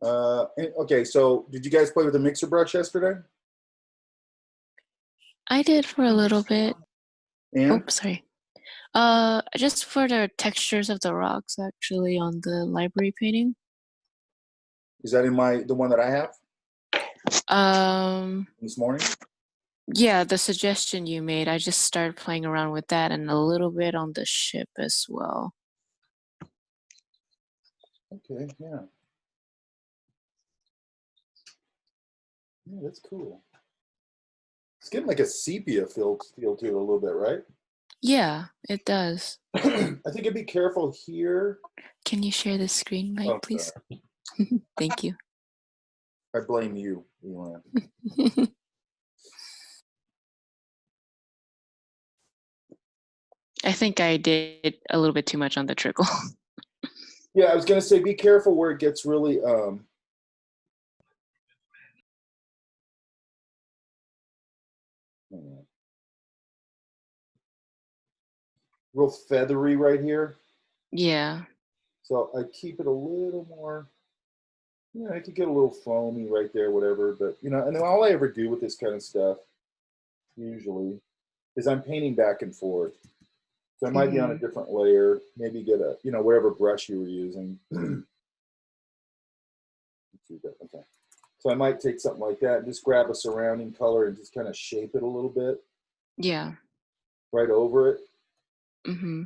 Okay, so did you guys play with the mixer brush yesterday? I did for a little bit. Oh, And sorry. Just for the textures of the rocks actually on the library painting. is that in the one that I have Um, this morning? yeah, the suggestion you made, I just started playing around with that and a little bit on the ship as well. Okay, yeah. Yeah, that's cool. It's getting like a sepia feel to it a little bit, right? Yeah, it does. I think I'd be careful here. Can you share the screen, Mike, Oh, please? sorry. Thank you. I blame you, Elan. I think I did a little bit too much on the trickle. Yeah, I was gonna say be careful where it gets really real feathery right here. Yeah. So I keep it a little more, I could get a little foamy right there, whatever. But and then all I ever do with this kind of stuff usually is I'm painting back and forth. So I might be on a Mm-hmm. different layer, maybe get a, whatever brush you were using. Okay. So I might take something like that and just grab a surrounding color and just kind of shape it a little bit Yeah. right over it. Mm-hmm.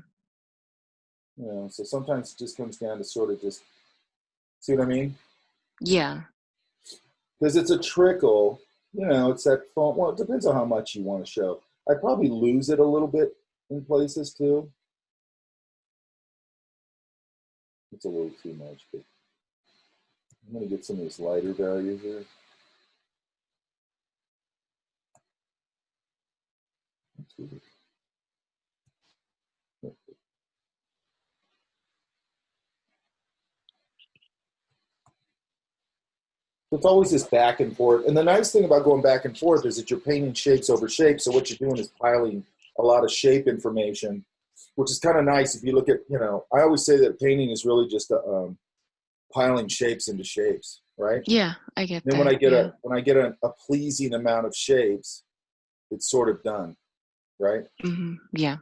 So sometimes it just comes down to sort of just, see what I mean? Yeah. Because it's a trickle, it's that foam. Well, it depends on how much you want to show. I probably lose it a little bit in places too. It's a little too much, but I'm going to get some of this lighter value here. So it's always this back and forth. And the nice thing about going back and forth is that you're painting shapes over shapes. So what you're doing is piling a lot of shape information, which is kind of nice. If you look at, I always say that painting is really just piling shapes into shapes, right? Yeah, I get Then when I that. get Yeah. a pleasing amount of shapes, it's sort of done, right? Mm-hmm. Yeah.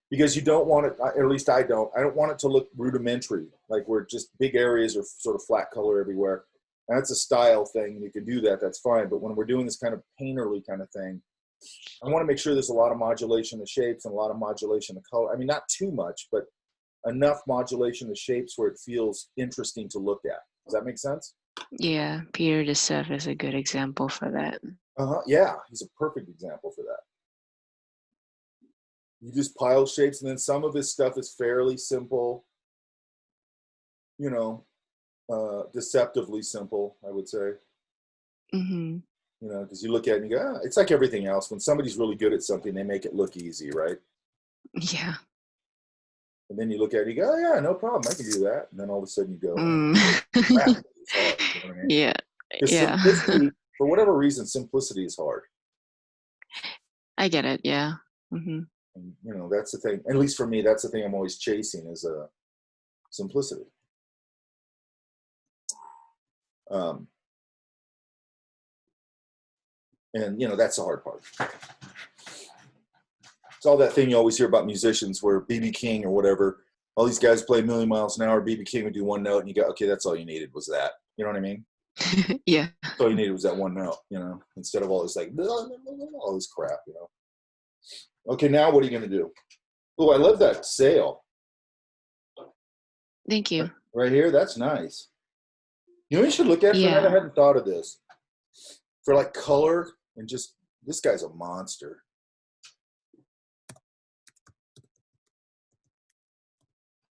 Because you don't want it, at least I don't want it to look rudimentary, like where just big areas are sort of flat color everywhere. And that's a style thing. You can do that, that's fine. But when we're doing this kind of painterly kind of thing, I want to make sure there's a lot of modulation of shapes and a lot of modulation of color. I mean, not too much, but enough modulation of shapes where it feels interesting to look at. Does that make sense? Yeah. Peter de Sef is a good example for that. Uh-huh. Yeah, he's a perfect example for that. You just pile shapes, and then some of his stuff is fairly simple, you know, deceptively simple, I would say. Mm-hmm. Because you look at it and you go, it's like everything else. When somebody's really good at something, they make it look easy, right? Yeah. And then you look at it and you go, oh, yeah, no problem. I can do that. And then all of a sudden you go, oh, Mm. crap, it's hard. You know what I mean? Yeah. Because Yeah. simplicity, for whatever reason, simplicity is hard. I get it. Yeah. Mm-hmm. And, that's the thing. At least for me, that's the thing I'm always chasing is simplicity. Um, and, that's the hard part. It's all that thing you always hear about musicians where B.B. King or whatever, all these guys play a million miles an hour. B.B. King would do one note and you go, okay, that's all you needed was that. You know what I mean? Yeah. That's all you needed was that one note, instead of all this like, all this crap, Okay, now what are you going to do? Oh, I love that sail. Thank you. Right here, that's nice. You know what you should look at for that? I Yeah. hadn't thought of this. For like color and just, this guy's a monster.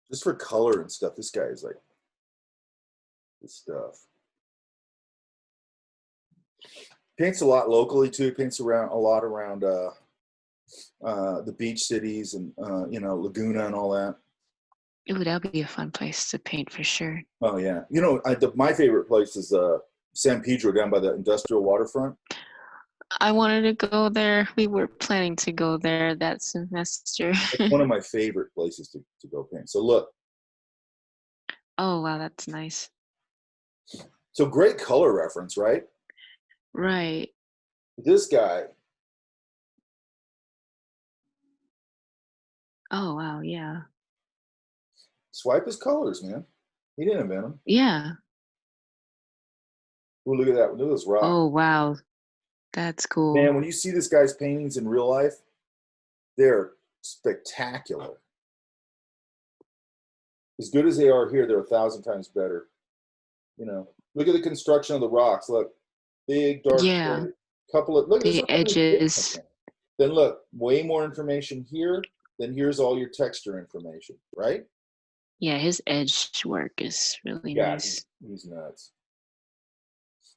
Just for color and stuff, this guy is like, this stuff. Paints a lot locally too. Paints around a lot around the beach cities and Laguna and all that. Ooh, that'll be a fun place to paint for sure. Oh yeah, my favorite place is San Pedro down by the industrial waterfront. I wanted to go there. We were planning to go there that semester. It's one of my favorite places to go paint. So look. Oh wow, that's nice. So great color reference, right? Right. This guy, Oh, wow. Yeah. swipe his colors, man. He didn't invent them. Yeah. Ooh, look at that. Look at this rock. Oh, wow. That's Man, cool. when you see this guy's paintings in real life, they're spectacular. As good as they are here, they're 1,000 times better. You know, look at the construction of the rocks. Look, big dark Yeah. shade. Couple of look. There's The not many bits in edges. here. Then look, way more information here. Then here's all your texture information, right? Yeah, his edge work is really Yeah, nice. he's nuts.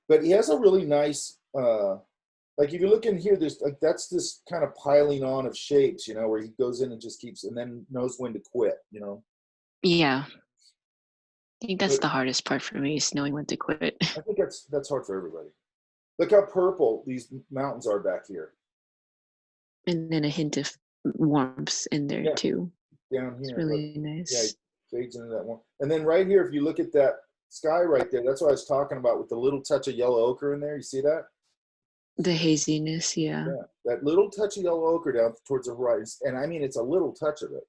But he has a really nice, like if you look in here, there's like that's this kind of piling on of shapes, you know, where he goes in and just keeps, and then knows when to quit, you know. Yeah. I think that's But the hardest part for me is knowing when to quit. I think that's hard for everybody. Look how purple these mountains are back here. And then a hint of warmth in there Yeah, too. down It's here. Look, really yeah, nice. it fades into that one. And then right here, if you look at that sky right there, that's what I was talking about with the little touch of yellow ochre in there. You see that? The haziness, yeah. Yeah, that little touch of yellow ochre down towards the horizon. And I mean, it's a little touch of it.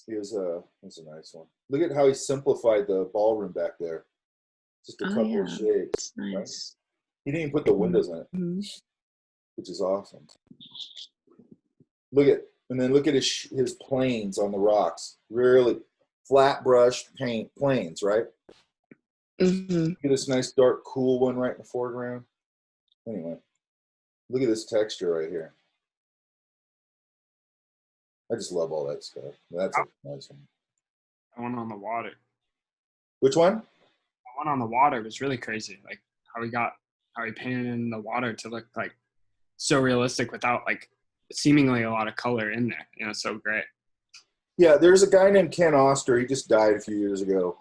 Here's a nice one. Look at how he simplified the ballroom back there. Just a Oh couple of yeah. shapes. It's Right? nice. He didn't even put the windows in it, Mm-hmm. which is awesome. Look at, and then look at his planes on the rocks. Really flat brush paint planes, right? Mm-hmm. Look at this nice dark cool one right in the foreground. Anyway, look at this texture right here. I just love all that stuff. That's a nice one. The one on the water. Which one? The one on the water was really crazy. Like how he painted in the water to look like so realistic without like seemingly a lot of color in there. You know, so great. Yeah, there's a guy named Ken Oster. He just died a few years ago.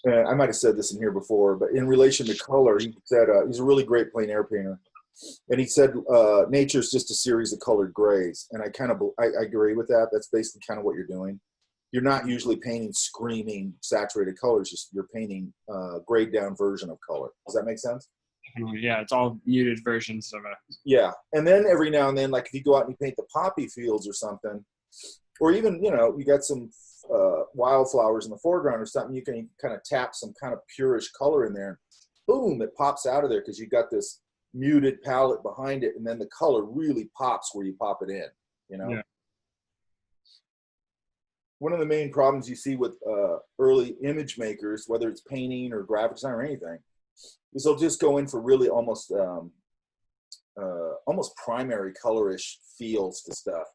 I might have said this in here before, but in relation to color, he said he's a really great plein air painter, and he said nature is just a series of colored grays, and I agree with that. That's basically kind of what you're doing. You're not usually painting screaming saturated colors; you're painting grayed down version of color. Does that make sense? Yeah, it's all muted versions of a. Yeah, and then every now and then, like if you go out and you paint the poppy fields or something, or even you got some wildflowers in the foreground or something, you can kind of tap some kind of purish color in there. Boom, it pops out of there because you got this muted palette behind it, and then the color really pops where you pop it in. Yeah. One of the main problems you see with early image makers, whether it's painting or graphic design or anything, is they'll just go in for really almost primary colorish feels to stuff.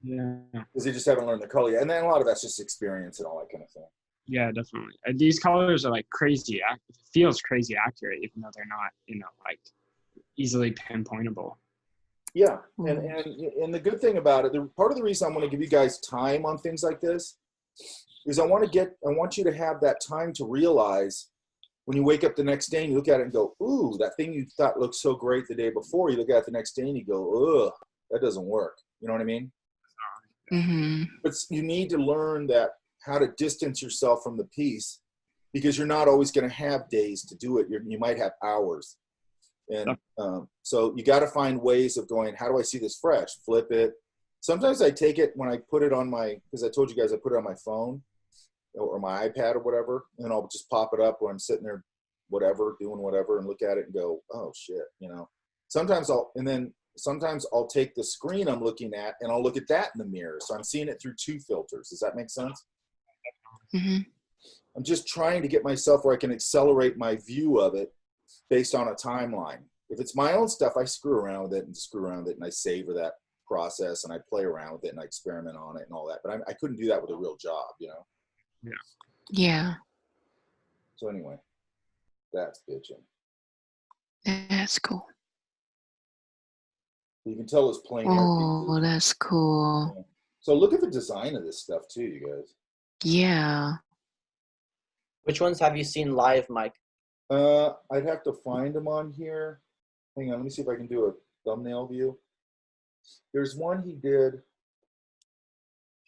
Yeah. Because they just haven't learned the color yet. And then a lot of that's just experience and all that kind of thing. Yeah, definitely. These colors are like crazy. It feels crazy accurate, even though they're not, like easily pinpointable. Yeah, and the good thing about it, part of the reason I want to give you guys time on things like this is I want you to have that time to realize when you wake up the next day and you look at it and go, ooh, that thing you thought looked so great the day before, you look at it the next day and you go, ugh, that doesn't work. You know what I mean? Mm-hmm. But you need to learn how to distance yourself from the piece, because you're not always going to have days to do it. You might have hours. And so you got to find ways of going, how do I see this fresh? Flip it. Sometimes I take it when I put it on because I told you guys I put it on my phone or my iPad or whatever, and I'll just pop it up when I'm sitting there, doing whatever, and look at it and go, oh shit, Sometimes I'll take the screen I'm looking at and I'll look at that in the mirror. So I'm seeing it through two filters. Does that make sense? Mm-hmm. I'm just trying to get myself where I can accelerate my view of it based on a timeline. If it's my own stuff, I screw around with it and I savor that process and I play around with it and I experiment on it and all that. But I couldn't do that with a real job, Yeah. Yeah. So anyway, that's bitching. That's cool. You can tell it's plain air Oh, pieces. that's cool. Yeah. So look at the design of this stuff too, you guys. Yeah. Which ones have you seen live, Mike? I'd have to find them on here. Hang on, let me see if I can do a thumbnail view. There's one he did.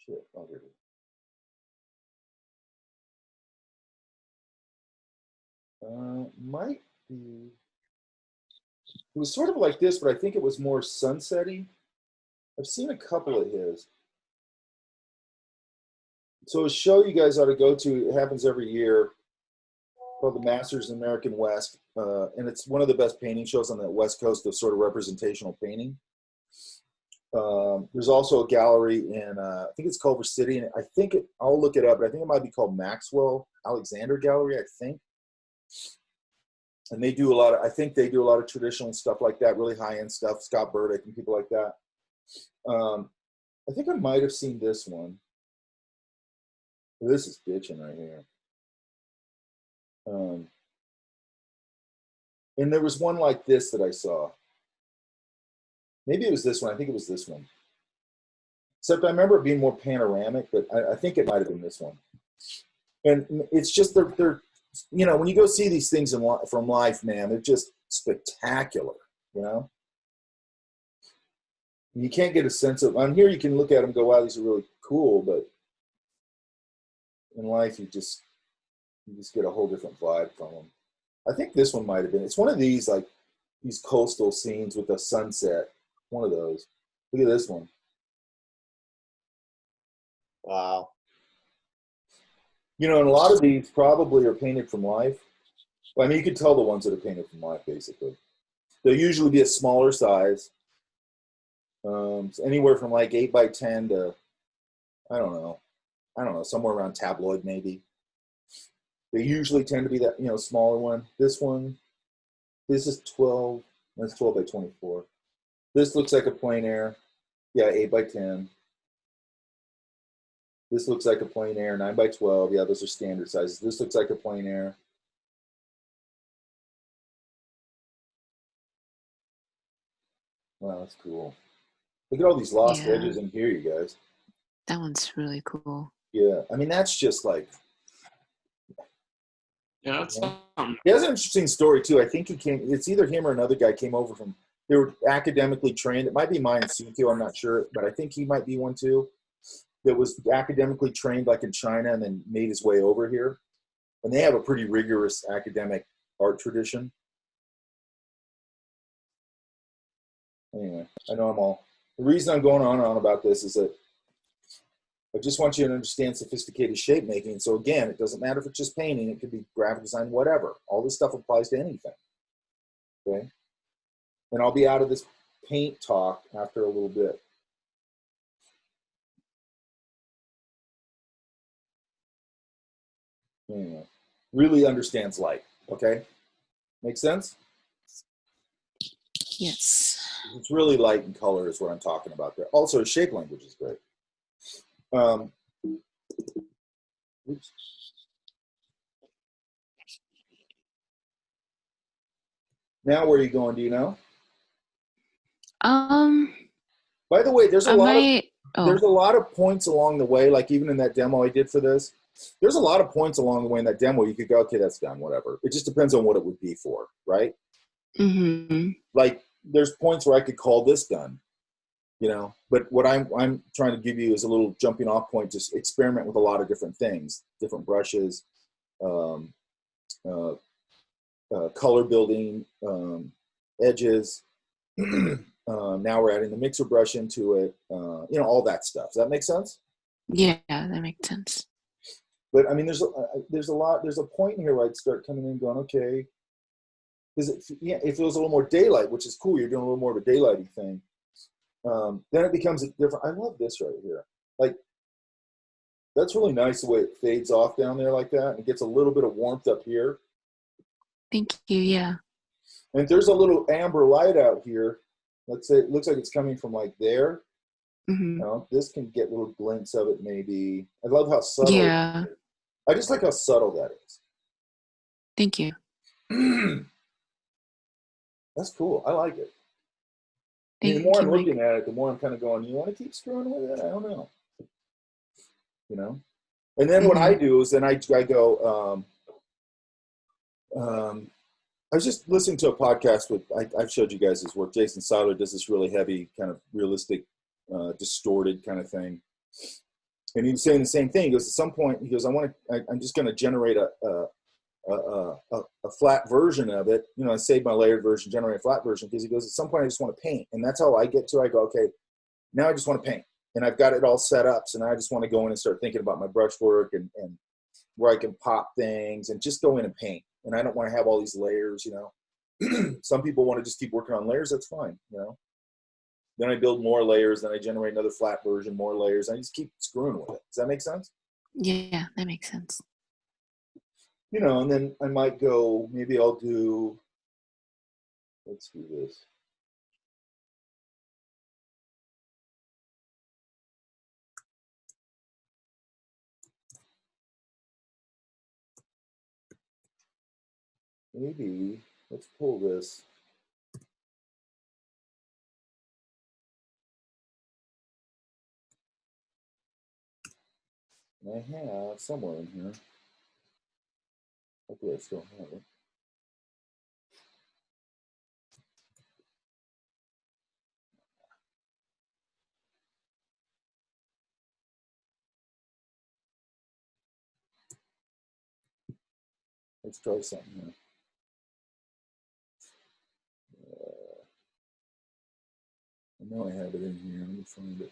Shit, oh, here it is. Might be. It was sort of like this, but I think it was more sunsetty. I've seen a couple of his. So a show you guys ought to go to, it happens every year, called the Masters of the American West. And it's one of the best painting shows on the West Coast of sort of representational painting. There's also a gallery in, I think it's Culver City, and I think I'll look it up, but I think it might be called Maxwell Alexander Gallery, I think. And they do I think they do a lot of traditional stuff like that, really high-end stuff, Scott Burdick and people like that. I think I might have seen this one. This is bitching right here. And there was one like this that I saw. Maybe it was this one. I think it was this one. Except I remember it being more panoramic, but I think it might have been this one. And it's just they're you know, when you go see these things from life, man, they're just spectacular, you know? You can't get a sense of, on here you can look at them and go, wow, these are really cool, but in life you just get a whole different vibe from them. I think this one might have been, it's one of these, like, these coastal scenes with the sunset. One of those. Look at this one. Wow. You know, and a lot of these probably are painted from life. Well, I mean, you can tell the ones that are painted from life, basically. They'll usually be a smaller size. Anywhere from like 8 by 10 to, I don't know, somewhere around tabloid maybe. They usually tend to be that, you know, smaller one. This is 12, that's 12 by 24. This looks like a plein air. Yeah, 8 by 10. This looks like a plein air, 9 by 12. Yeah, those are standard sizes. This looks like a plein air. Wow, that's cool. Look at all these lost edges in here, you guys. That one's really cool. Yeah, I mean, that's just like... Yeah, that's He has an interesting story, too. I think it's either him or another guy came over from... They were academically trained. It might be Mayan Sunkyo, I'm not sure, but I think he might be one, too. That was academically trained like in China and then made his way over here. And they have a pretty rigorous academic art tradition. Anyway, I know the reason I'm going on and on about this is that I just want you to understand sophisticated shape making. So again, it doesn't matter if it's just painting, it could be graphic design, whatever. All this stuff applies to anything. Okay? And I'll be out of this paint talk after a little bit. Anyway, really understands light, okay? Make sense? Yes. It's really light and color is what I'm talking about there. Also, shape language is great. Oops. Now, where are you going? Do you know? By the way, there's a lot of points along the way. Like even in that demo I did for this, there's a lot of points along the way in that demo. You could go, okay, that's done, whatever. It just depends on what it would be for, right? Mm-hmm. Like there's points where I could call this done, you know. But what I'm trying to give you is a little jumping off point. Just experiment with a lot of different things, different brushes, color building, edges. Now we're adding the mixer brush into it. You know, all that stuff. Does that make sense? Yeah, that makes sense. But I mean, there's a point in here where I'd start coming in and going, okay, because it feels a little more daylight, which is cool. You're doing a little more of a daylighty thing. Then it becomes a different. I love this right here. Like that's really nice the way it fades off down there like that, and it gets a little bit of warmth up here. Thank you. Yeah. And there's a little amber light out here. Let's say it looks like it's coming from like there. Mm-hmm. You know, this can get little glints of it maybe. I love how subtle. Yeah. I just like how subtle that is. Thank you. That's cool. I like it. I mean, Thank the more I'm you, looking at it, the more I'm kind of going, you want to keep screwing with it? I don't know. You know? And then what I do is then I go, I was just listening to a podcast with, I've showed you guys his work. Jason Seiler does this really heavy, kind of realistic, distorted kind of thing. And he was saying the same thing. He goes, at some point, he goes, I'm just going to generate a a flat version of it. You know, I saved my layered version, generate a flat version, because he goes, at some point I just want to paint. And that's how I get to, I go, okay, now I just want to paint. And I've got it all set up. So now I just want to go in and start thinking about my brush work and where I can pop things and just go in and paint. And I don't want to have all these layers, you know. Some people want to just keep working on layers. That's fine, you know. Then I build more layers. Then I generate another flat version, more layers. I just keep screwing with it. Does that make sense? Yeah, that makes sense. You know, and then I might go, maybe I'll do, let's do this. Maybe, let's pull this. I have somewhere in here. Hopefully I still have it. Let's try something here. I know I have it in here. Let me find it.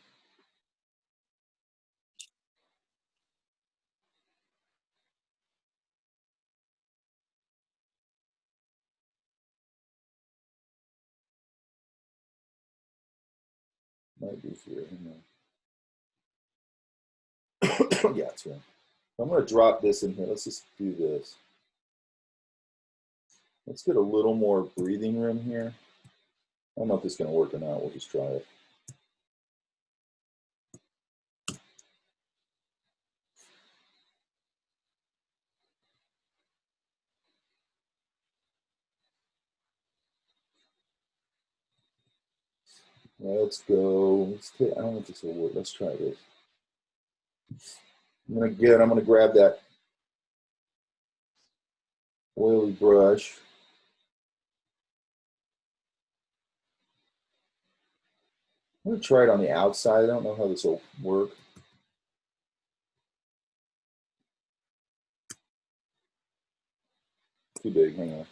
Might be here. Hang on. Yeah, it's right. I'm going to drop this in here. Let's just do this. Let's get a little more breathing room here. I don't know if this is going to work or not. We'll just try it. Let's go. I don't know if this will work. Let's try this. I'm going to grab that oily brush. I'm going to try it on the outside. I don't know how this will work. Too big. Hang on.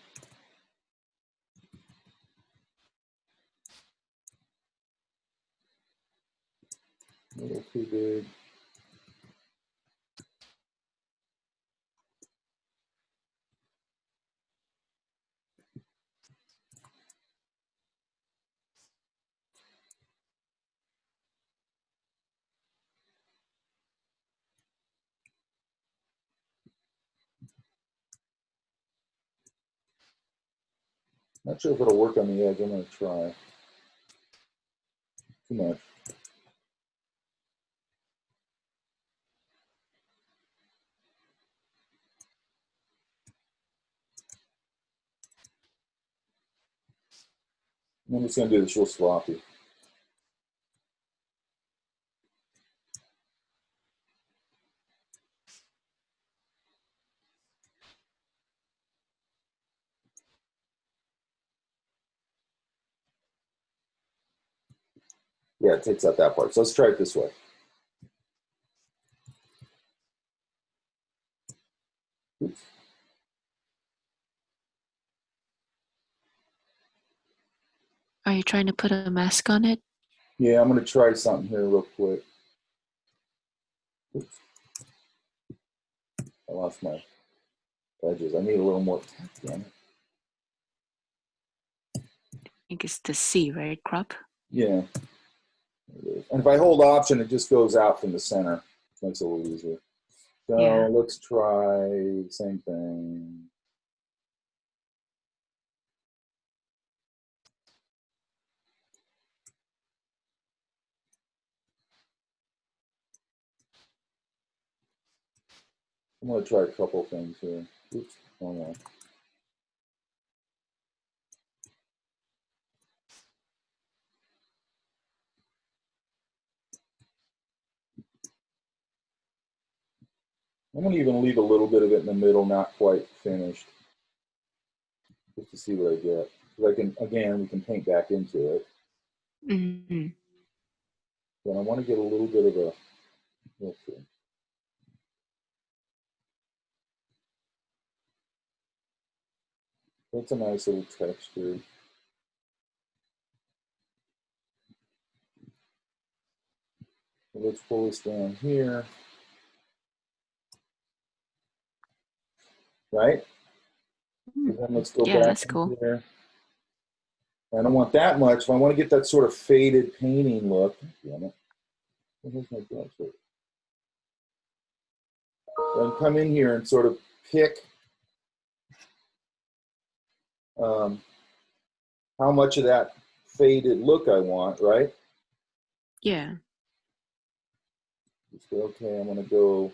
A little too big. Not sure if it'll work on the edge. I'm going to try. Too much. I'm just going to do this real sloppy. Yeah, it takes out that part. So let's try it this way. Oops. Are you trying to put a mask on it? Yeah, I'm going to try something here real quick. Oops. I lost my edges. I need a little more. Damn it. I think it's the C, right? Crop? Yeah. And if I hold Option, it just goes out from the center. It makes it a little easier. So Yeah. let's try the same thing. I'm going to try a couple things here. Oops, hold on. I'm going to even leave a little bit of it in the middle, not quite finished, just to see what I get. Because I can, again, we can paint back into it. Mm-hmm. But I want to get a little bit of a, let's see. That's a nice little texture. Let's pull this down here. Right? And then let's go Yeah, back that's in cool. here. I don't want that much. If I want to get that sort of faded painting look, damn it. Where's my brush? Then come in here and sort of pick how much of that faded look I want, right? Yeah. Just go, okay, I'm gonna go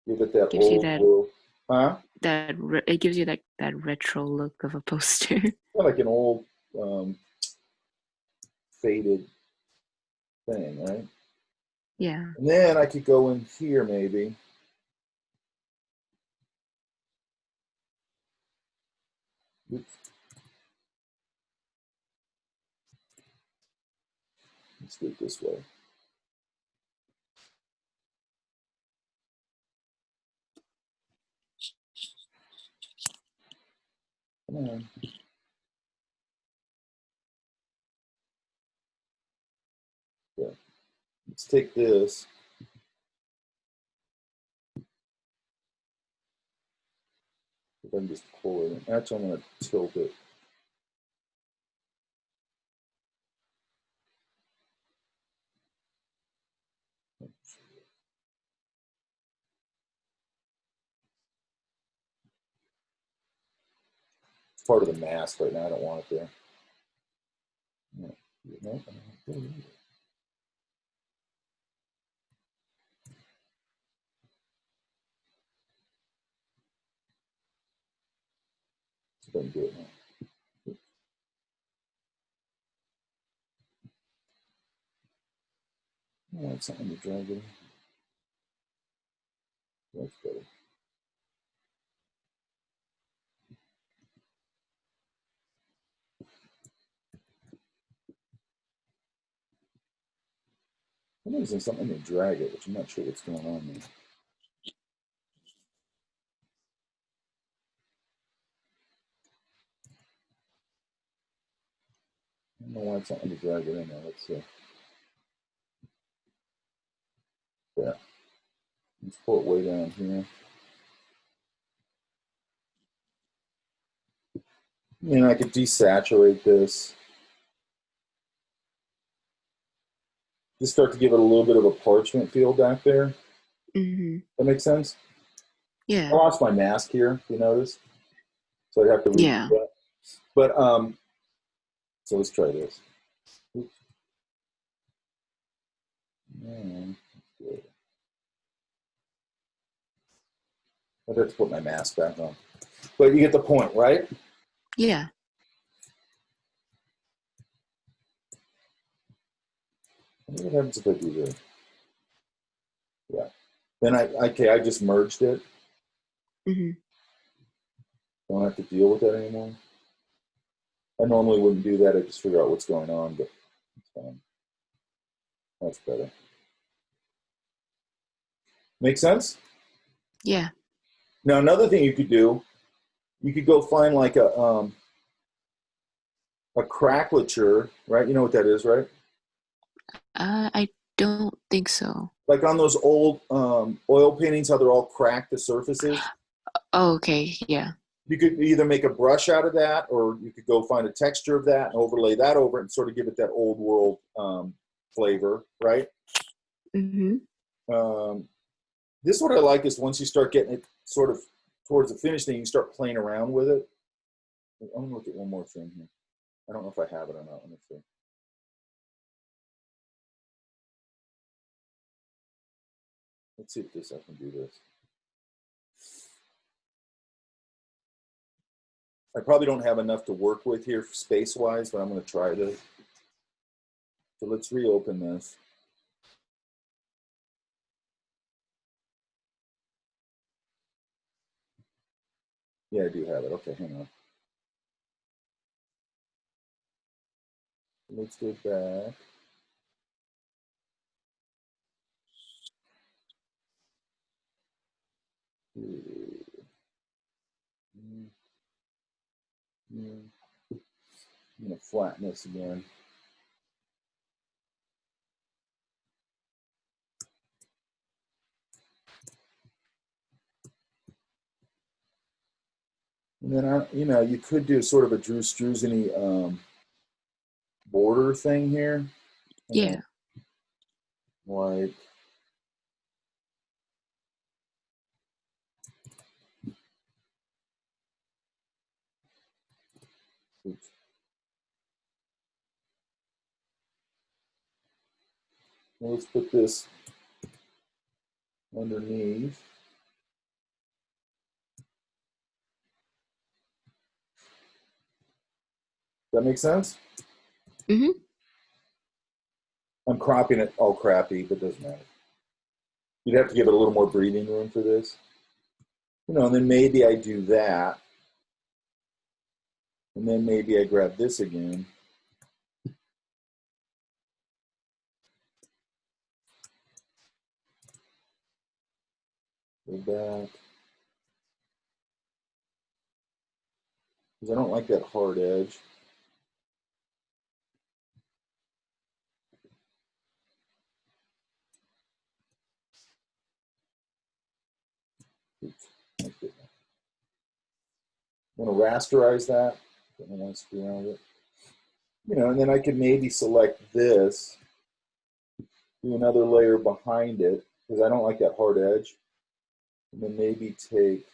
give it that Gives you old that world. Huh? it gives you like that retro look of a poster. Like an old faded thing, right? Yeah. And then I could go in here maybe. Oops. Let's do it this way. Come on. Yeah. Let's take this. If I can just pull it in. Actually, I'm going to tilt it. It's part of the mask right now. I don't want it there. No. No, I don't need it. See if I can do it now. I want something to drag it. That's better. I'm using something to drag it, which I'm not sure what's going on there. I don't know why it's something to drag it in there. Let's see. Yeah. Let's pull it way down here. And I could desaturate this. Just start to give it a little bit of a parchment feel back there. Mm-hmm. That makes sense? I Yeah. lost my mask here, if you notice. So I'd have to redo Yeah. that. But so let's try this. Oops. Yeah, good. I'd have to put my mask back on. But you get the point, right? Yeah. What happens if I do this? Yeah. Then I just merged it. Mm-hmm. Don't have to deal with that anymore. I normally wouldn't do that. I just figure out what's going on, but it's fine. That's better. Make sense? Yeah. Now another thing you could do, you could go find like a crackleture, right? You know what that is, right? I don't think so. Like on those old oil paintings, how they're all cracked, the surfaces. Oh, okay. Yeah. You could either make a brush out of that, or you could go find a texture of that and overlay that over it and sort of give it that old world flavor, right? Mm-hmm. This is what I like is once you start getting it sort of towards the finish thing, you start playing around with it. I'm gonna look at one more thing here. I don't know if I have it or not. Let me see. Let's see if I can do this. I probably don't have enough to work with here space-wise, but I'm going to try this. So let's reopen this. Yeah, I do have it. Okay, hang on. Let's go back. I'm going to flatten this again. And then, you could do sort of a Drew Struzany border thing here. Yeah. Like, oops. Well, let's put this underneath. Does that make sense? Mm-hmm. I'm cropping it all crappy, but it doesn't matter. You'd have to give it a little more breathing room for this. And then maybe I do that. And then maybe I grab this again. Go back. Because I don't like that hard edge. Oops. I'm going to rasterize that. I don't want to screw around with it. And then I could maybe select this, do another layer behind it, because I don't like that hard edge. And then maybe take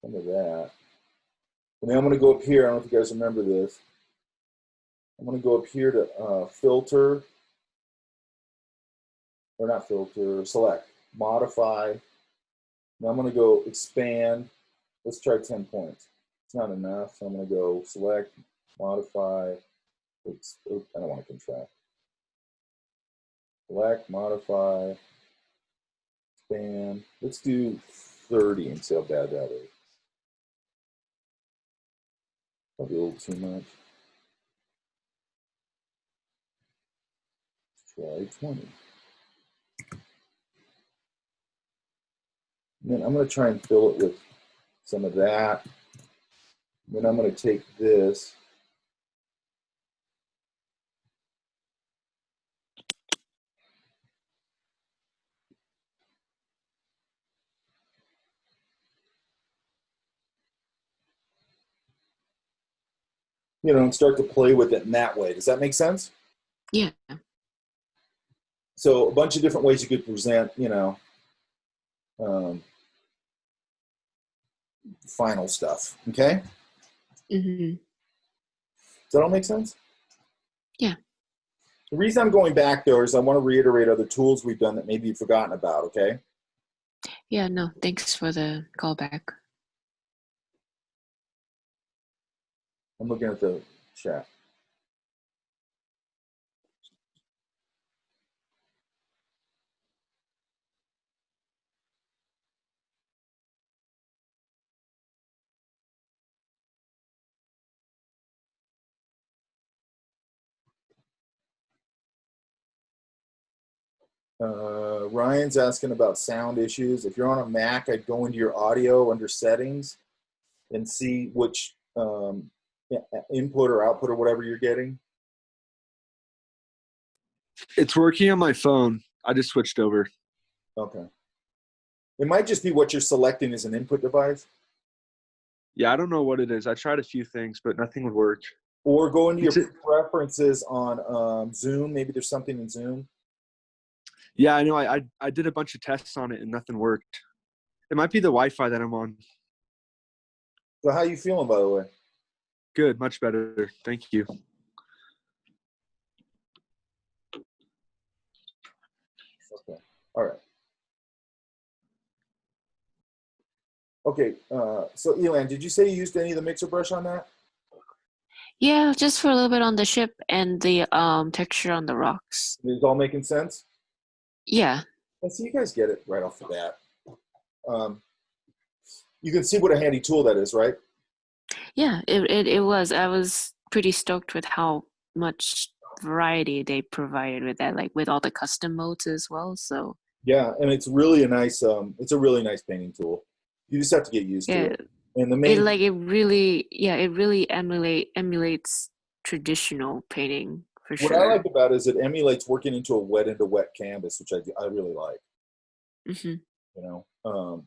some of that. And then I'm going to go up here. I don't know if you guys remember this. I'm going to go up here to filter, or not filter, select, modify. Now I'm going to go expand. Let's try 10 points. It's not enough, so I'm going to go select, modify. I don't want to contract. Select, modify, expand. Let's do 30 and see how bad that is. Probably a little too much. Let's try 20. And then I'm going to try and fill it with some of that. Then I'm going to take this. And start to play with it in that way. Does that make sense? Yeah. So a bunch of different ways you could present, final stuff. Okay? Mm-hmm. Does that all make sense? Yeah. The reason I'm going back there is I want to reiterate other tools we've done that maybe you've forgotten about, okay? Yeah, no, thanks for the callback. I'm looking at the chat. Ryan's asking about sound issues. If you're on a Mac, I'd go into your audio under settings and see which input or output or whatever you're getting. It's working on my phone. I just switched over. Okay. It might just be what you're selecting as an input device. Yeah, I don't know what it is. I tried a few things, but nothing would work. Or go into your preferences on Zoom. Maybe there's something in Zoom. Yeah, I know. I did a bunch of tests on it and nothing worked. It might be the Wi-Fi that I'm on. So how you feeling, by the way? Good, much better. Thank you. Okay. All right. Okay. So Elan, did you say you used any of the mixer brush on that? Yeah, just for a little bit on the ship and the texture on the rocks. Is it all making sense? Yeah. So you guys get it right off the bat. You can see what a handy tool that is, right? Yeah, it was. I was pretty stoked with how much variety they provided with that, like with all the custom modes as well. So yeah, and it's really a nice. It's a really nice painting tool. You just have to get used to yeah, it. And the It main like it really, yeah, it really emulates traditional painting for what I sure. like about it is it emulates working into a wet canvas, which I really like. Hmm. You know,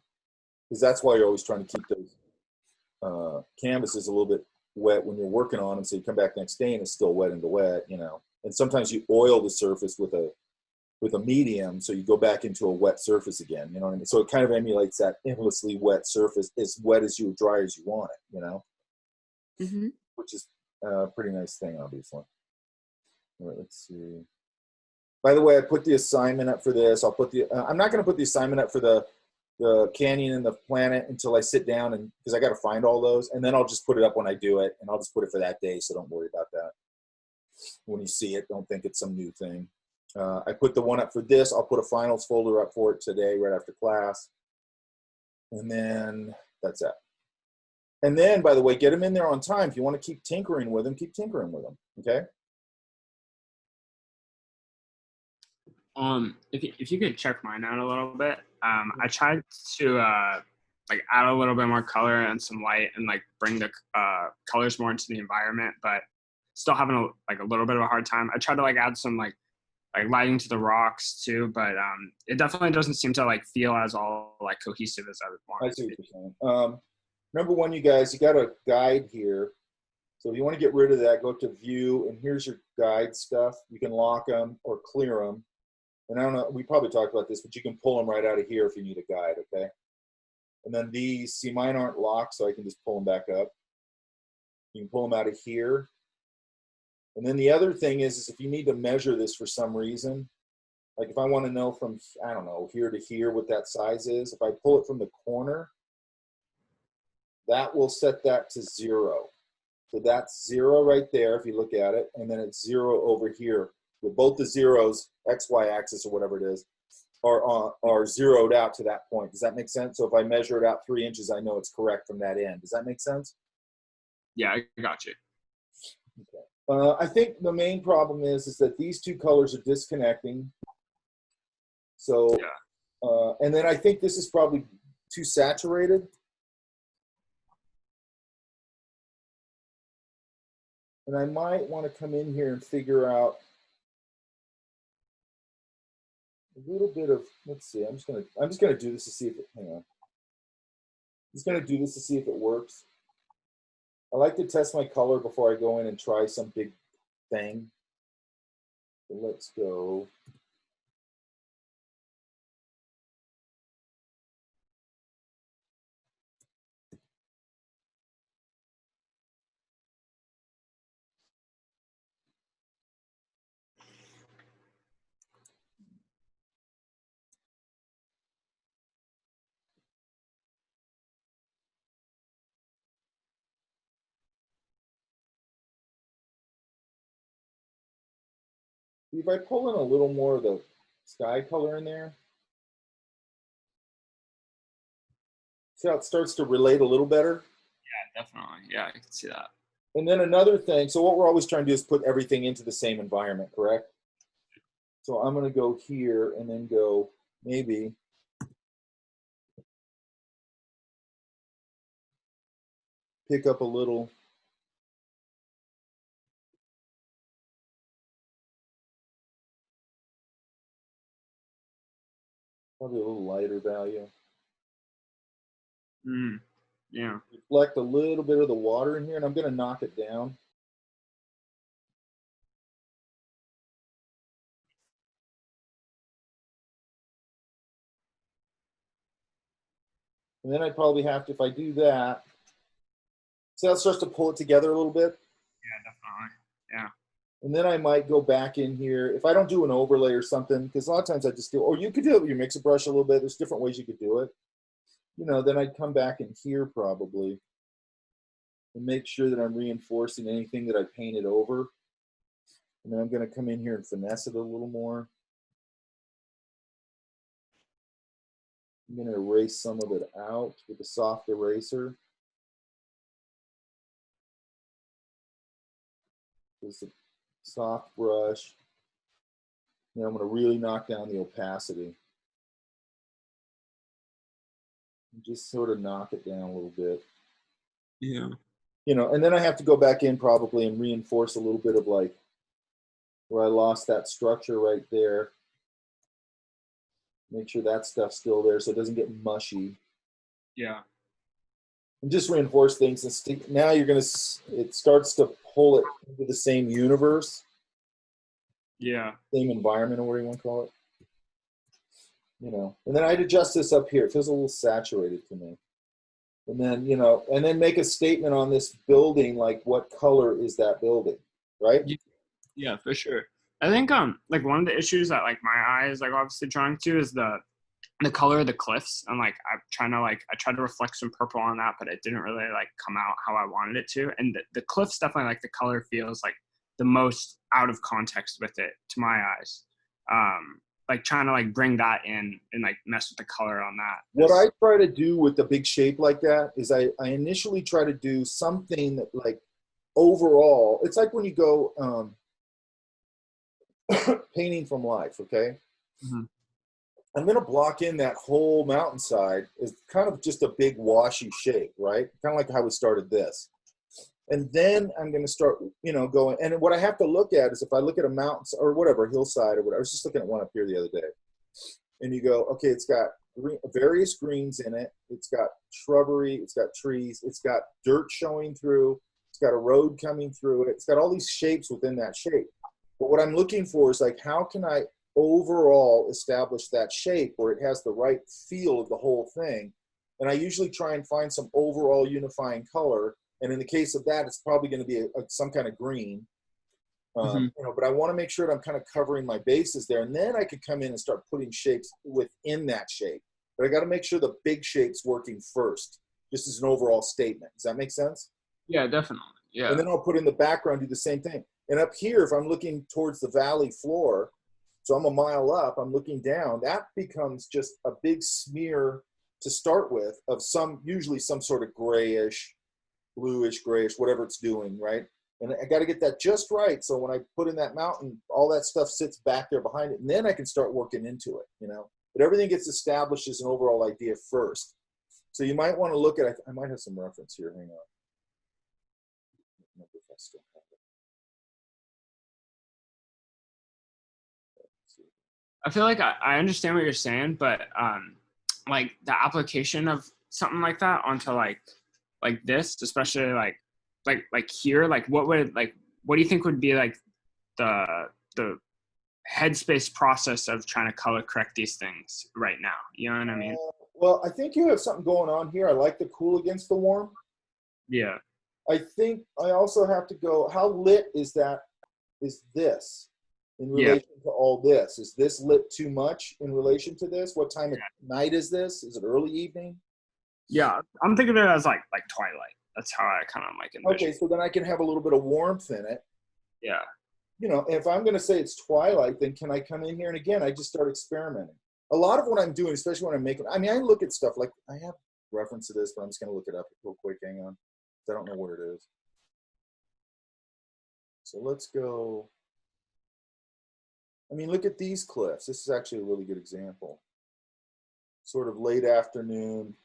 because that's why you're always trying to keep those canvases a little bit wet when you're working on them, so you come back next day and it's still wet into wet. You know, and sometimes you oil the surface with a medium, so you go back into a wet surface again. You know what I mean? So it kind of emulates that endlessly wet surface, as wet as you, dry as you want it. You know, Hmm. which is a pretty nice thing, obviously. All right, let's see. By the way, I put the assignment up for this. I'll put the. I'm not going to put the assignment up for the canyon and the planet until I sit down, and because I got to find all those, and then I'll just put it up when I do it, and I'll just put it for that day. So don't worry about that. When you see it, don't think it's some new thing. I put the one up for this. I'll put a finals folder up for it today, right after class, and then that's it. And then, by the way, get them in there on time. If you want to keep tinkering with them, keep tinkering with them. Okay. If you could check mine out a little bit, I tried to like add a little bit more color and some light and like bring the colors more into the environment, but still having a little bit of a hard time. I tried to like add some like lighting to the rocks too, but it definitely doesn't seem to like feel as all like cohesive as I would want I it see to what be. you're saying. Number one, you guys, you got a guide here. So if you want to get rid of that, go up to view, and here's your guide stuff. You can lock them or clear them. And I don't know, we probably talked about this, but you can pull them right out of here if you need a guide, okay? And then these, see, mine aren't locked, so I can just pull them back up. You can pull them out of here. And then the other thing is if you need to measure this for some reason, like if I want to know from, I don't know, here to here what that size is, if I pull it from the corner, that will set that to 0. So that's 0 right there if you look at it, and then it's 0 over here. With both the zeros, XY axis or whatever it is, are zeroed out to that point. Does that make sense? So if I measure it out 3 inches, I know it's correct from that end. Does that make sense? Yeah, I got you. Okay. I think the main problem is that these two colors are disconnecting. So, Yeah. and then I think this is probably too saturated. And I might want to come in here and figure out a little bit of, let's see, I'm just gonna do this to see if it, hang on. I'm just gonna do this to see if it works. I like to test my color before I go in and try some big thing. So let's go. If I pull in a little more of the sky color in there, see how it starts to relate a little better? Yeah, definitely. Yeah, I can see that. And then another thing, so what we're always trying to do is put everything into the same environment, correct? So I'm gonna go here and then go maybe pick up a little, probably a little lighter value. Yeah. Reflect a little bit of the water in here, and I'm gonna knock it down. And then I probably have to, if I do that, see how it starts to pull it together a little bit? Yeah, definitely. Yeah. And then I might go back in here. If I don't do an overlay or something, because a lot of times I just do, or you could do it with your mixer brush a little bit. There's different ways you could do it. You know, then I'd come back in here probably and make sure that I'm reinforcing anything that I painted over. And then I'm going to come in here and finesse it a little more. I'm going to erase some of it out with a soft eraser. Just a soft brush. Now I'm going to really knock down the opacity. And just sort of knock it down a little bit. Yeah. You know, and then I have to go back in probably and reinforce a little bit of like where I lost that structure right there. Make sure that stuff's still there so it doesn't get mushy. Yeah. And just reinforce things and stick. Now you're gonna. It starts to pull it into the same universe, Yeah. same environment, or whatever you want to call it. You know, and then I'd adjust this up here. It feels a little saturated to me. And then, you know, and then make a statement on this building, like what color is that building, right? Yeah, for sure. I think like one of the issues that like my eye is like obviously drawing to is the color of the cliffs, and like I'm trying to like I tried to reflect some purple on that, but it didn't really like come out how I wanted it to. And the cliffs definitely like the color feels like the most out of context with it to my eyes. Like trying to like bring that in and like mess with the color on that. What I try to do with a big shape like that is I initially try to do something that like overall, it's like when you go painting from life, okay? Mhm. I'm going to block in that whole mountainside as kind of just a big washy shape, right? Kind of like how we started this. And then I'm going to start, you know, going. And what I have to look at is if I look at a mountain or whatever, hillside or whatever. I was just looking at one up here the other day. And you go, okay, it's got various greens in it. It's got shrubbery. It's got trees. It's got dirt showing through. It's got a road coming through it. It's got all these shapes within that shape. But what I'm looking for is like, how can I overall establish that shape where it has the right feel of the whole thing? And I usually try and find some overall unifying color. And in the case of that, it's probably going to be some kind of green. You know, but I want to make sure that I'm kind of covering my bases there, and then I could come in and start putting shapes within that shape. But I got to make sure the big shape's working first, just as an overall statement. Does that make sense? Yeah, definitely. Yeah. And then I'll put in the background, do the same thing. And up here, if I'm looking towards the valley floor, so I'm a mile up, I'm looking down, that becomes just a big smear to start with of usually some sort of grayish, bluish, grayish, whatever it's doing, right? And I got to get that just right. So when I put in that mountain, all that stuff sits back there behind it. And then I can start working into it, you know. But everything gets established as an overall idea first. So you might want to look at, I might have some reference here. Hang on. I feel like I understand what you're saying, but like the application of something like that onto like this, especially like here, like what do you think would be like the headspace process of trying to color correct these things right now? You know what I mean? Well, I think you have something going on here. I like the cool against the warm. Yeah. I think I also have to go, how lit is this in relation to all this? Is this lit too much in relation to this? What time of night is this? Is it early evening? Yeah, I'm thinking of it as like twilight. That's how I kind of like envision. Okay, so then I can have a little bit of warmth in it. Yeah. You know, if I'm going to say it's twilight, then can I come in here? And again, I just start experimenting. A lot of what I'm doing, especially when I'm making, I mean, I look at stuff like, I have reference to this, but I'm just going to look it up real quick. Hang on. I don't know where it is. So let's go. I mean, look at these cliffs. This is actually a really good example. Sort of late afternoon.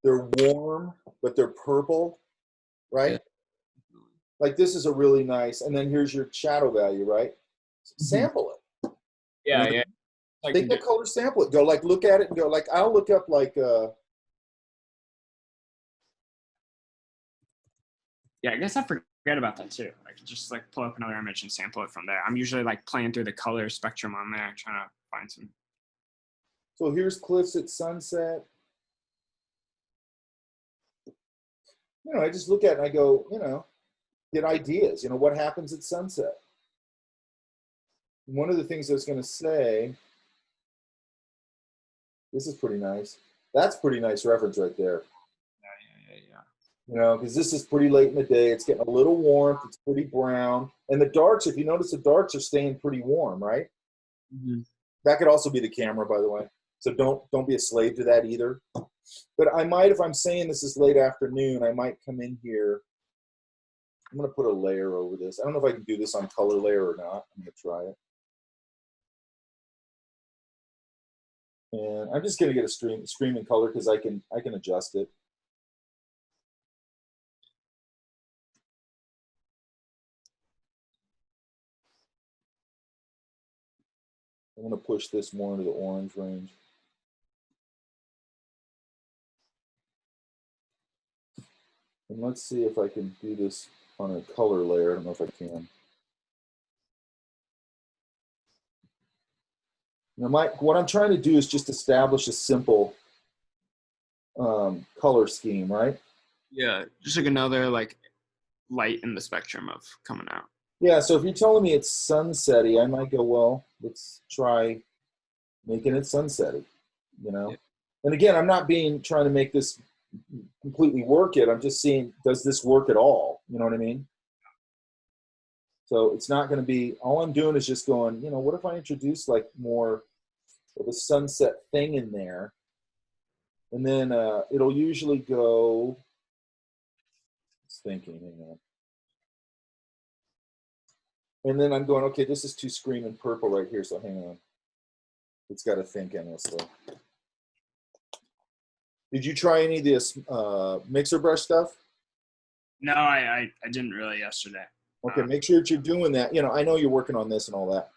They're warm, but they're purple, right? Yeah. Like this is a really nice, and then here's your shadow value, right? Sample it. Yeah, you know, yeah. Take that color, sample it. Go like look at it and go like I'll look up like yeah, I guess I forget about that too. I could just like pull up another image and sample it from there. I'm usually like playing through the color spectrum on there, trying to find some. So here's cliffs at sunset. You know, I just look at it and I go, you know, get ideas. You know, what happens at sunset? One of the things I was going to say, this is pretty nice. That's pretty nice reference right there. Yeah. You know, because this is pretty late in the day. It's getting a little warm. It's pretty brown. And the darks, if you notice, the darks are staying pretty warm, right? Mm-hmm. That could also be the camera, by the way. So don't be a slave to that either. But I might, if I'm saying this is late afternoon, I might come in here. I'm going to put a layer over this. I don't know if I can do this on color layer or not. I'm going to try it. And I'm just going to get a stream in color because I can adjust it. I'm going to push this more into the orange range. And let's see if I can do this on a color layer. I don't know if I can. Now, what I'm trying to do is just establish a simple color scheme, right? Yeah, just like another like light in the spectrum of coming out. Yeah, so if you're telling me it's sunsetty, I might go, well, let's try making it sunsetty, you know? Yeah. And again, I'm not trying to make this completely work it. I'm just seeing, does this work at all? You know what I mean? So it's not going to be, all I'm doing is just going, you know, what if I introduce like more of a sunset thing in there? And then it'll usually go, it's thinking, hang on. And then I'm going, okay, this is too screaming purple right here, so hang on. It's got to think endlessly. Did you try any of this mixer brush stuff? No, I didn't really yesterday. Okay, make sure that you're doing that. You know, I know you're working on this and all that,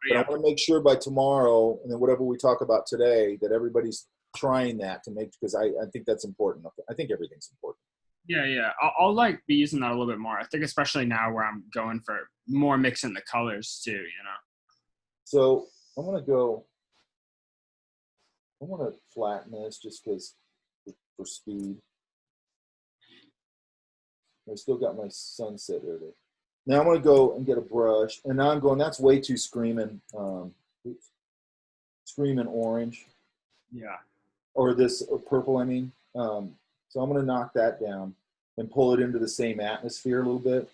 but Yeah. I want to make sure by tomorrow, and then whatever we talk about today, that everybody's trying that to make, because I think that's important. I think everything's important. Yeah. I'll like be using that a little bit more. I think especially now where I'm going for more mixing the colors too, you know. So I'm going to flatten this just because for speed. I still got my sunset there. Now I'm going to go and get a brush, and now I'm going, that's way too screaming orange, Yeah. or this purple, I mean. So I'm going to knock that down and pull it into the same atmosphere a little bit.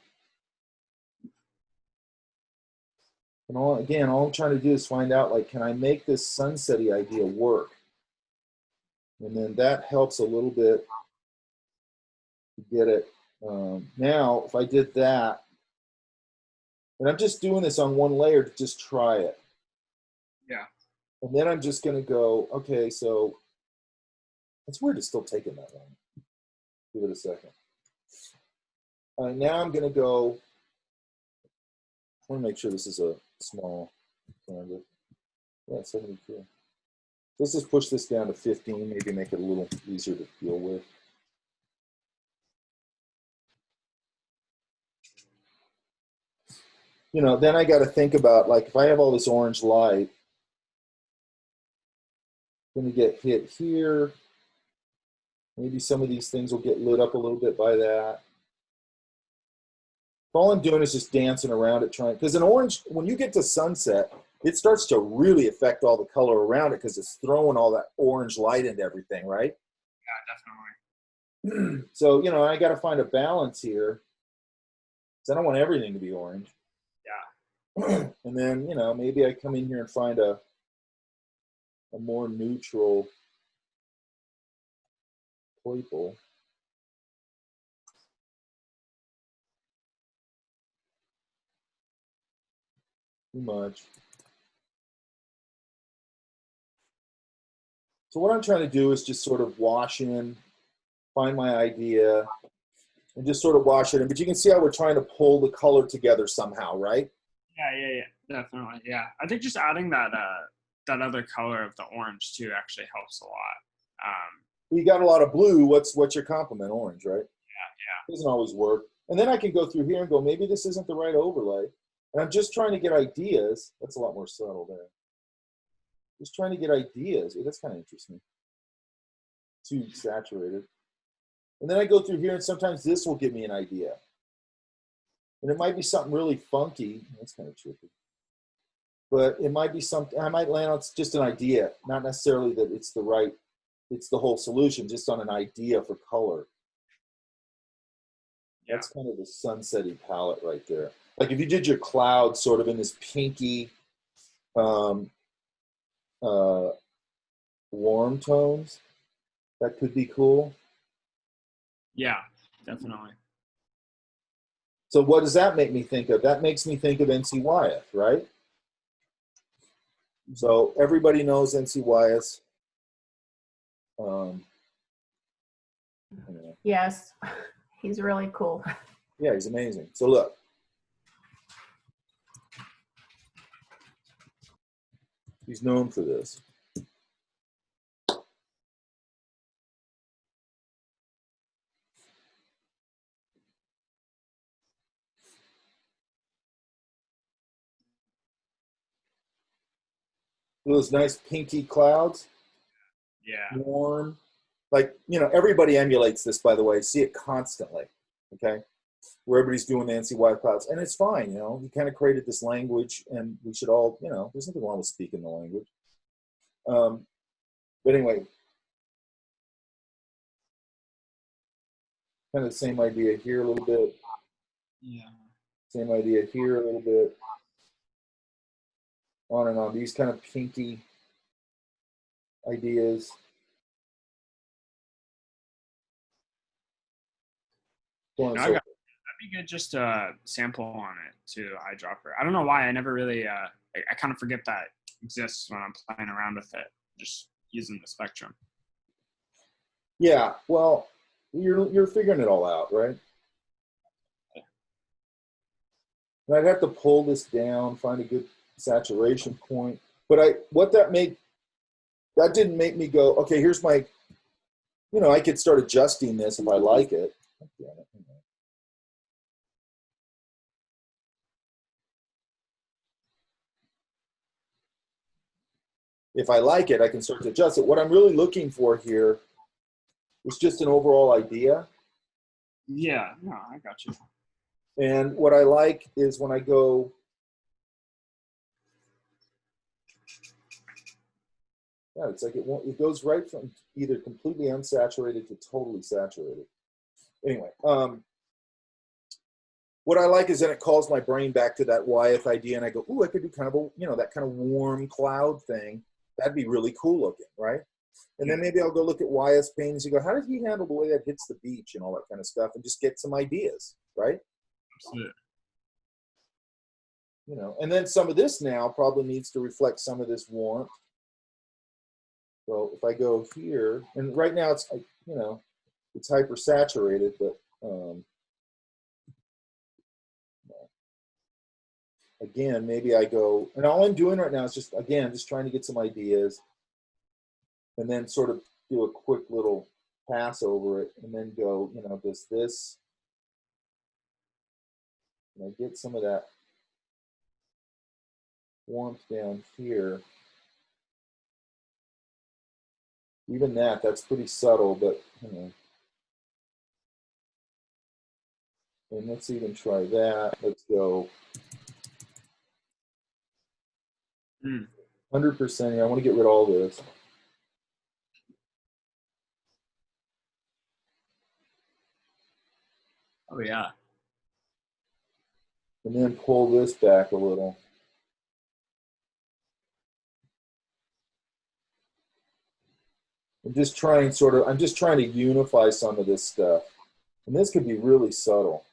And all I'm trying to do is find out, like, can I make this sunsetty idea work? And then that helps a little bit to get it. Now, if I did that, and I'm just doing this on one layer to just try it. Yeah. And then I'm just going to go, okay, so it's weird it's still taking that long. Give it a second. Now I'm going to go, I want to make sure this is a small canvas. Yeah, 72. Let's just push this down to 15, maybe make it a little easier to deal with. You know, then I got to think about, like, if I have all this orange light, I'm going to get hit here. Maybe some of these things will get lit up a little bit by that. All I'm doing is just dancing around it, trying, because an orange, when you get to sunset, it starts to really affect all the color around it because it's throwing all that orange light into everything, right? Yeah, definitely. So, you know, I got to find a balance here, because I don't want everything to be orange. Yeah. And then, you know, maybe I come in here and find a more neutral purple. Too much. So what I'm trying to do is just sort of wash in, find my idea, and just sort of wash it in. But you can see how we're trying to pull the color together somehow, right? Yeah, definitely. Yeah, I think just adding that that other color of the orange too actually helps a lot. You got a lot of blue. What's your complement? Orange, right? Yeah. Doesn't always work. And then I can go through here and go, maybe this isn't the right overlay. And I'm just trying to get ideas. That's a lot more subtle there. Just trying to get ideas. That's kind of interesting. Too saturated. And then I go through here, and sometimes this will give me an idea. And it might be something really funky. That's kind of tricky. But it might be something, I might land on just an idea, not necessarily that it's the whole solution, just on an idea for color. Yeah. That's kind of the sunsetty palette right there. Like if you did your clouds sort of in this pinky, warm tones, that could be cool. Yeah, definitely. So what does that make me think of? That makes me think of NC Wyeth, right? So everybody knows NC Wyeth. Yes, he's really cool. Yeah, he's amazing. So look. He's known for this. Those nice pinky clouds, Yeah. warm. Like, you know, everybody emulates this, by the way. See it constantly, okay? Where everybody's doing the NCY clouds. And it's fine, you know. He kind of created this language, and we should all, you know, there's nothing wrong with speaking the language. But anyway, kind of the same idea here a little bit. Yeah. Same idea here a little bit. On and on. These kind of pinky ideas. So on and No, so that'd be good just to sample on it to eyedropper. I don't know why I never really I kind of forget that exists when I'm playing around with it, just using the spectrum. Yeah, well, you're figuring it all out, right? And I'd have to pull this down, find a good saturation point. But that didn't make me go, okay, here's my, you know, I could start adjusting this if I like it. If I like it, I can start to adjust it. What I'm really looking for here is just an overall idea. Yeah, no, I got you. And what I like is when I go, yeah, it's like it goes right from either completely unsaturated to totally saturated. Anyway, what I like is then it calls my brain back to that Wyeth idea, and I go, ooh, I could do kind of a, you know, that kind of warm cloud thing. That'd be really cool looking, right? And then maybe I'll go look at Wyeth's paintings and go, how did he handle the way that hits the beach and all that kind of stuff, and just get some ideas, right? Absolutely. You know, and then some of this now probably needs to reflect some of this warmth. So if I go here, and right now it's, you know, it's hyper saturated, but again, maybe I go, and all I'm doing right now is just, again, just trying to get some ideas, and then sort of do a quick little pass over it, and then go, you know, does this, and I get some of that warmth down here. Even that's pretty subtle, but, you know. And let's even try that. Let's go 100% here. I want to get rid of all this. Oh yeah. And then pull this back a little. I'm just trying to unify some of this stuff. And this could be really subtle.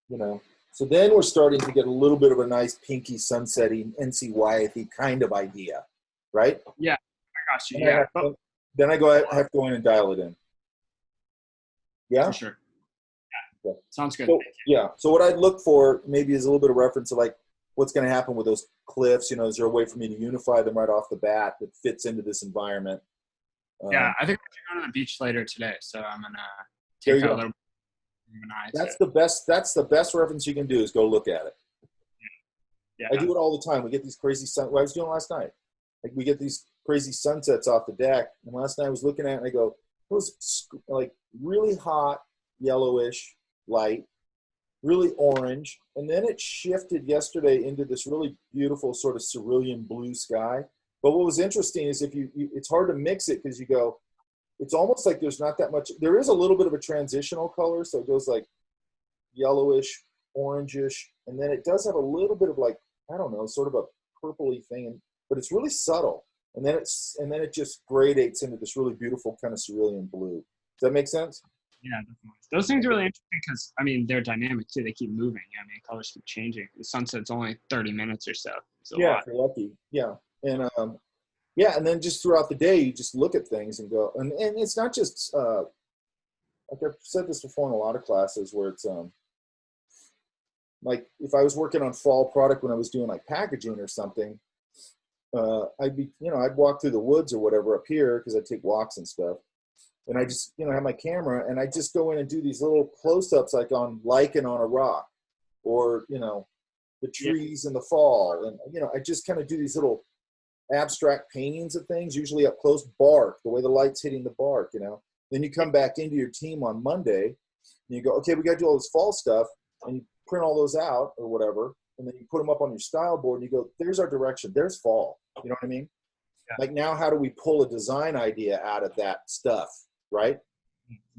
You know. So then we're starting to get a little bit of a nice pinky sunsetty NC Wyeth-y kind of idea, right? Yeah, I got you. Yeah. Then I have to go in and dial it in. Yeah? For sure. Yeah. Okay. Sounds good. So, yeah. So what I'd look for maybe is a little bit of reference to like what's going to happen with those cliffs. You know, is there a way for me to unify them right off the bat that fits into this environment? Yeah, I think we're going to the beach later today, so I'm gonna There take you a go. little. That's the best. That's the best reference you can do is go look at it. Yeah. I do it all the time. We get these crazy what I was doing last night. Like we get these crazy sunsets off the deck, and last night I was looking at it and I go, it was like really hot, yellowish light, really orange, and then it shifted yesterday into this really beautiful sort of cerulean blue sky. But what was interesting is it's hard to mix it because you go, it's almost like there's not that much. There is a little bit of a transitional color, so it goes like yellowish, orangish, and then it does have a little bit of like, I don't know, sort of a purpley thing, but it's really subtle. And then it just gradates into this really beautiful kind of cerulean blue. Does that make sense? Yeah, definitely. Those things are really interesting because I mean they're dynamic too. They keep moving. I mean colors keep changing. The sunset's only 30 minutes or so. So Yeah, if you're lucky. Yeah, and yeah, and then just throughout the day, you just look at things and go, and it's not just like I've said this before in a lot of classes where it's like if I was working on fall product when I was doing like packaging or something, I'd walk through the woods or whatever up here because I take walks and stuff. And I just, have my camera and I just go in and do these little close-ups like on lichen on a rock or, the trees in the fall. And, I just kind of do these little abstract paintings of things, usually up close, bark, the way the light's hitting the bark, Then you come back into your team on Monday and you go, okay, we got to do all this fall stuff, and you print all those out or whatever. And then you put them up on your style board and you go, there's our direction. There's fall. You know what I mean? Yeah. Like now, how do we pull a design idea out of that stuff? Right?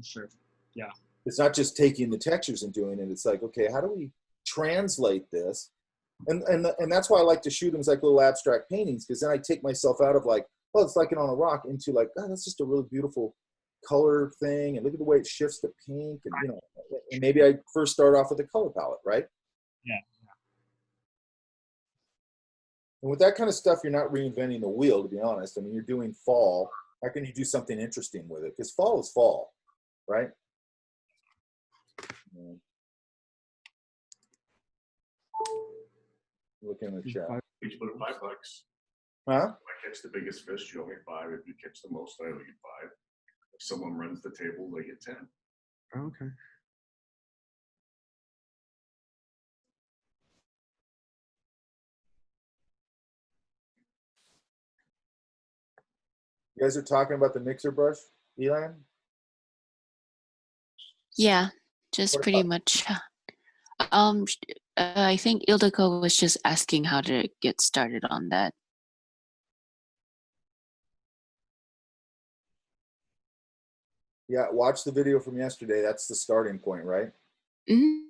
Sure. Yeah. It's not just taking the textures and doing it. It's like, okay, how do we translate this? And that's why I like to shoot them as like little abstract paintings, because then I take myself out of like, oh, it's like it on a rock, into like, oh, that's just a really beautiful color thing, and look at the way it shifts to pink, and and maybe I first start off with a color palette, right? Yeah. And with that kind of stuff, you're not reinventing the wheel, to be honest. I mean, you're doing fall. How can you do something interesting with it? Because fall is fall, right? Yeah. Looking in the chat. Each put $5. Huh? If I catch the biggest fish, you owe me 5. If you catch the most, I owe you 5. If someone runs the table, they get 10. Okay. You guys are talking about the mixer brush, Elan? Yeah, just What pretty about- much. I think Ildiko was just asking how to get started on that. Yeah, watch the video from yesterday. That's the starting point, right? hmm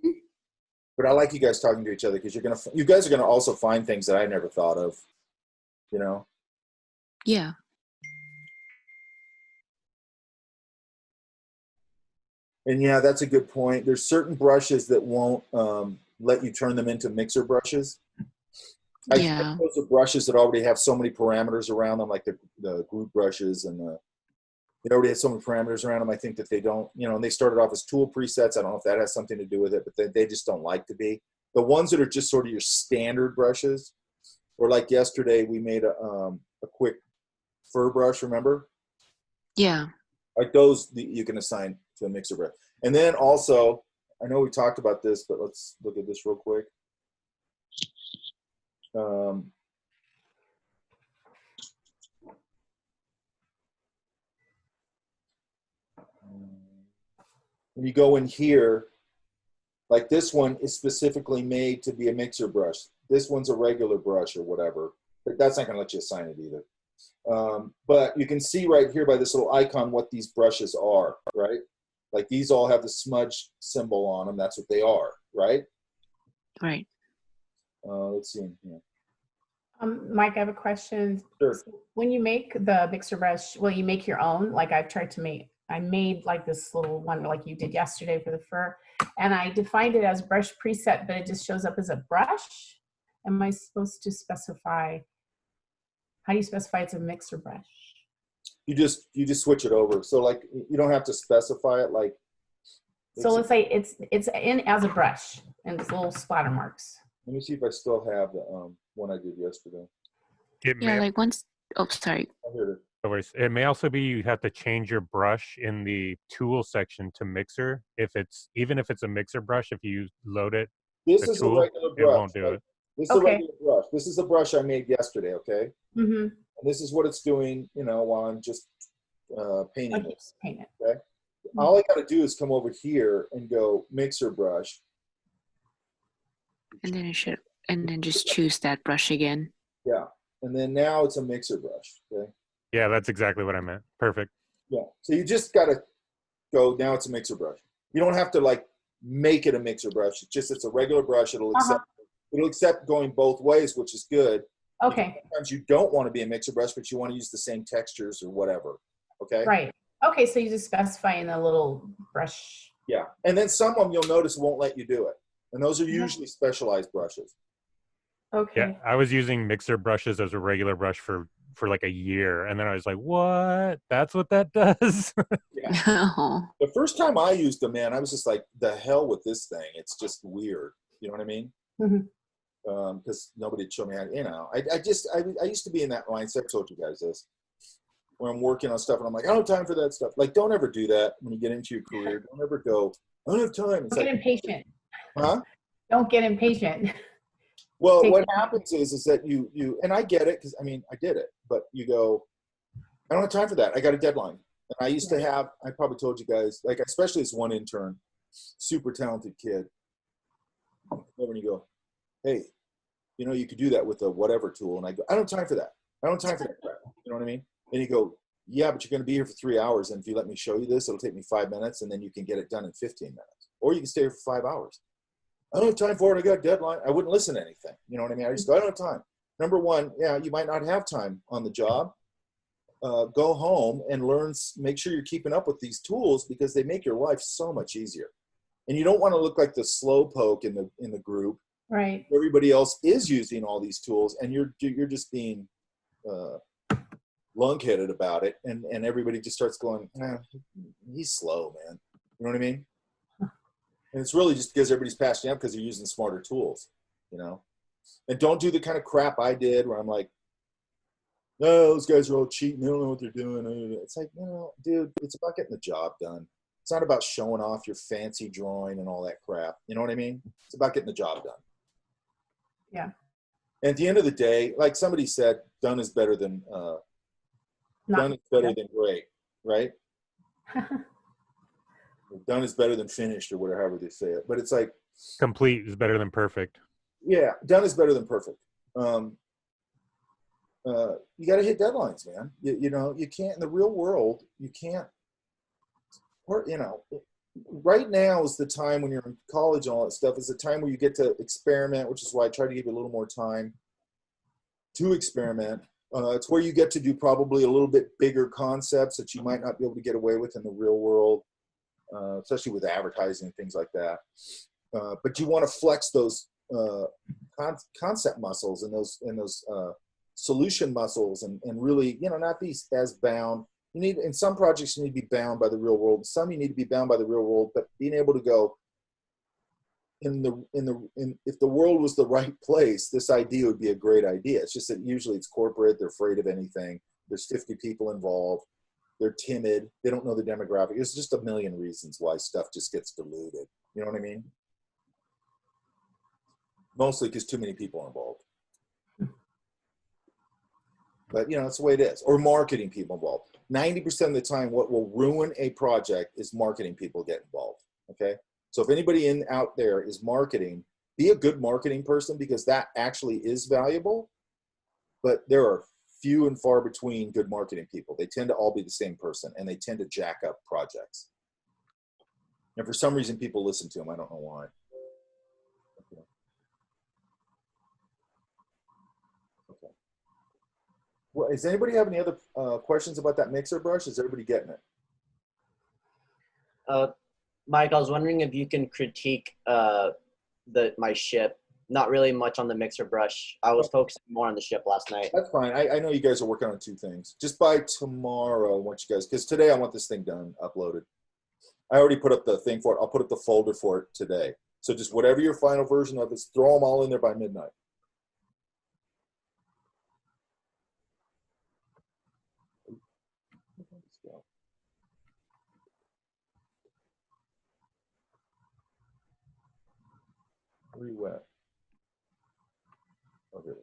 But I like you guys talking to each other because you guys are gonna also find things that I never thought of. Yeah. And yeah, that's a good point. There's certain brushes that won't let you turn them into mixer brushes. I Yeah. think those are brushes that already have so many parameters around them, like the group brushes, and they already have so many parameters around them. I think that they don't, and they started off as tool presets. I don't know if that has something to do with it, but they just don't like to be. The ones that are just sort of your standard brushes, or like yesterday, we made a quick fur brush, remember? Yeah. Like those you can assign to a mixer brush. And then also, I know we talked about this, but let's look at this real quick. When you go in here, like this one is specifically made to be a mixer brush. This one's a regular brush or whatever, but that's not gonna let you assign it either. But you can see right here by this little icon what these brushes are, right? Like these all have the smudge symbol on them. That's what they are, right? Right. Let's see in here. Mike, I have a question. Sure. When you make the mixer brush, will you make your own? Like I made like this little one like you did yesterday for the fur, and I defined it as brush preset, but it just shows up as a brush. Am I supposed to specify? How do you specify it's a mixer brush? You just switch it over. So like you don't have to specify it. Like So let's say it's in as a brush and it's little splatter marks. let me see if I still have the one I did yesterday. It Yeah, may, like once. Oh, sorry. I heard it. no worries. It may also be you have to change your brush in the tool section to mixer. Even if it's a mixer brush, if you load it, This the is tool, a regular it brush. won't do right? it. This is a Okay. regular brush. This is the brush I made yesterday. Okay. Mm-hmm. And this is what it's doing, while I'm just painting Okay, it. just paint it. All I got to do is come over here and go mixer brush. And then just choose that brush again. Yeah. And then now it's a mixer brush. Okay. Yeah, that's exactly what I meant. Perfect. Yeah. So you just got to go, now it's a mixer brush. You don't have to like make it a mixer brush. It's a regular brush. It'll accept going both ways, which is good. Okay, Sometimes you don't want to be a mixer brush, but you want to use the same textures or whatever. Okay. right. Okay, so you just specify in a little brush. Yeah. And then some of them you'll notice won't let you do it. And those are usually specialized brushes. Okay. Yeah, I was using mixer brushes as a regular brush for like a year, and then I was like, "What? That's what that does?" Oh. The first time I used them, man, I was just like, the hell with this thing. It's just weird. You know what I mean? Mhm. because nobody had shown me how to, you know, I used to be in that mindset. I told you guys this, where I'm working on stuff and I'm like, I don't have time for that stuff. Like, don't ever do that when you get into your career. Don't ever go, I don't have time. It's Don't get like, impatient. huh? Don't get impatient. Well, Take what your- happens is that you, and I get it, because I mean, I did it, but you go, I don't have time for that. I got a deadline. And I used to have, I probably told you guys, like, especially this one intern, super talented kid. When you go, hey, you know, you could do that with a whatever tool. And I go, I don't have time for that. I don't have time for that crap. You know what I mean? And you go, yeah, but you're going to be here for 3 hours. And if you let me show you this, it'll take me 5 minutes, and then you can get it done in 15 minutes. Or you can stay here for 5 hours. I don't have time for it. I got a deadline. I wouldn't listen to anything. You know what I mean? I just go, I don't have time. Number one, yeah, you might not have time on the job. Go home and learn, make sure you're keeping up with these tools, because they make your life so much easier. And you don't want to look like the slow poke in the group. Right. Everybody else is using all these tools, and you're just being lung-headed about it, and everybody just starts going, he's slow, man. You know what I mean? And it's really just because everybody's passing up because they're using smarter tools, you know? And don't do the kind of crap I did where I'm like, no, those guys are all cheating. They don't know what they're doing. It's like, you know, dude, it's about getting the job done. It's not about showing off your fancy drawing and all that crap. You know what I mean? It's about getting the job done. Yeah. And at the end of the day, like somebody said, done is better than done is better than great, right? Done is better than finished, or whatever, however they say it. But it's like Complete is better than perfect. yeah, done is better than perfect. You got to hit deadlines, man. You know, you can't in the real world. You can't. Or you know, right now is the time when you're in college and all that stuff. Is the time where you get to experiment, which is why I try to give you a little more time to experiment. It's where you get to do probably a little bit bigger concepts that you might not be able to get away with in the real world, especially with advertising and things like that. But you want to flex those concept muscles and those solution muscles, and really, you know, not be as bound. You need, in some projects, you need to be bound by the real world. Some you need to be bound by the real world, but being able to go, if the world was the right place, this idea would be a great idea. It's just that usually it's corporate. They're afraid of anything. There's 50 people involved. They're timid. They don't know the demographic. There's just a million reasons why stuff just gets diluted. You know what I mean? Mostly because too many people are involved. But, you know, that's the way it is. Or marketing people involved. 90% of the time, what will ruin a project is marketing people get involved. Okay? So if anybody out there is marketing, be a good marketing person, because that actually is valuable. But there are few and far between good marketing people. They tend to all be the same person, and they tend to jack up projects. And for some reason, people listen to them. I don't know why. Okay. Well, does anybody have any other questions about that mixer brush? Is everybody getting it? Mike, I was wondering if you can critique my ship. Not really much on the mixer brush. I was focusing more on the ship last night. That's fine. I know you guys are working on two things. Just by tomorrow, I want you guys, because today I want this thing done, uploaded. I already put up the thing for it. I'll put up the folder for it today. So just whatever your final version of is, throw them all in there by midnight. Where you at? Okay.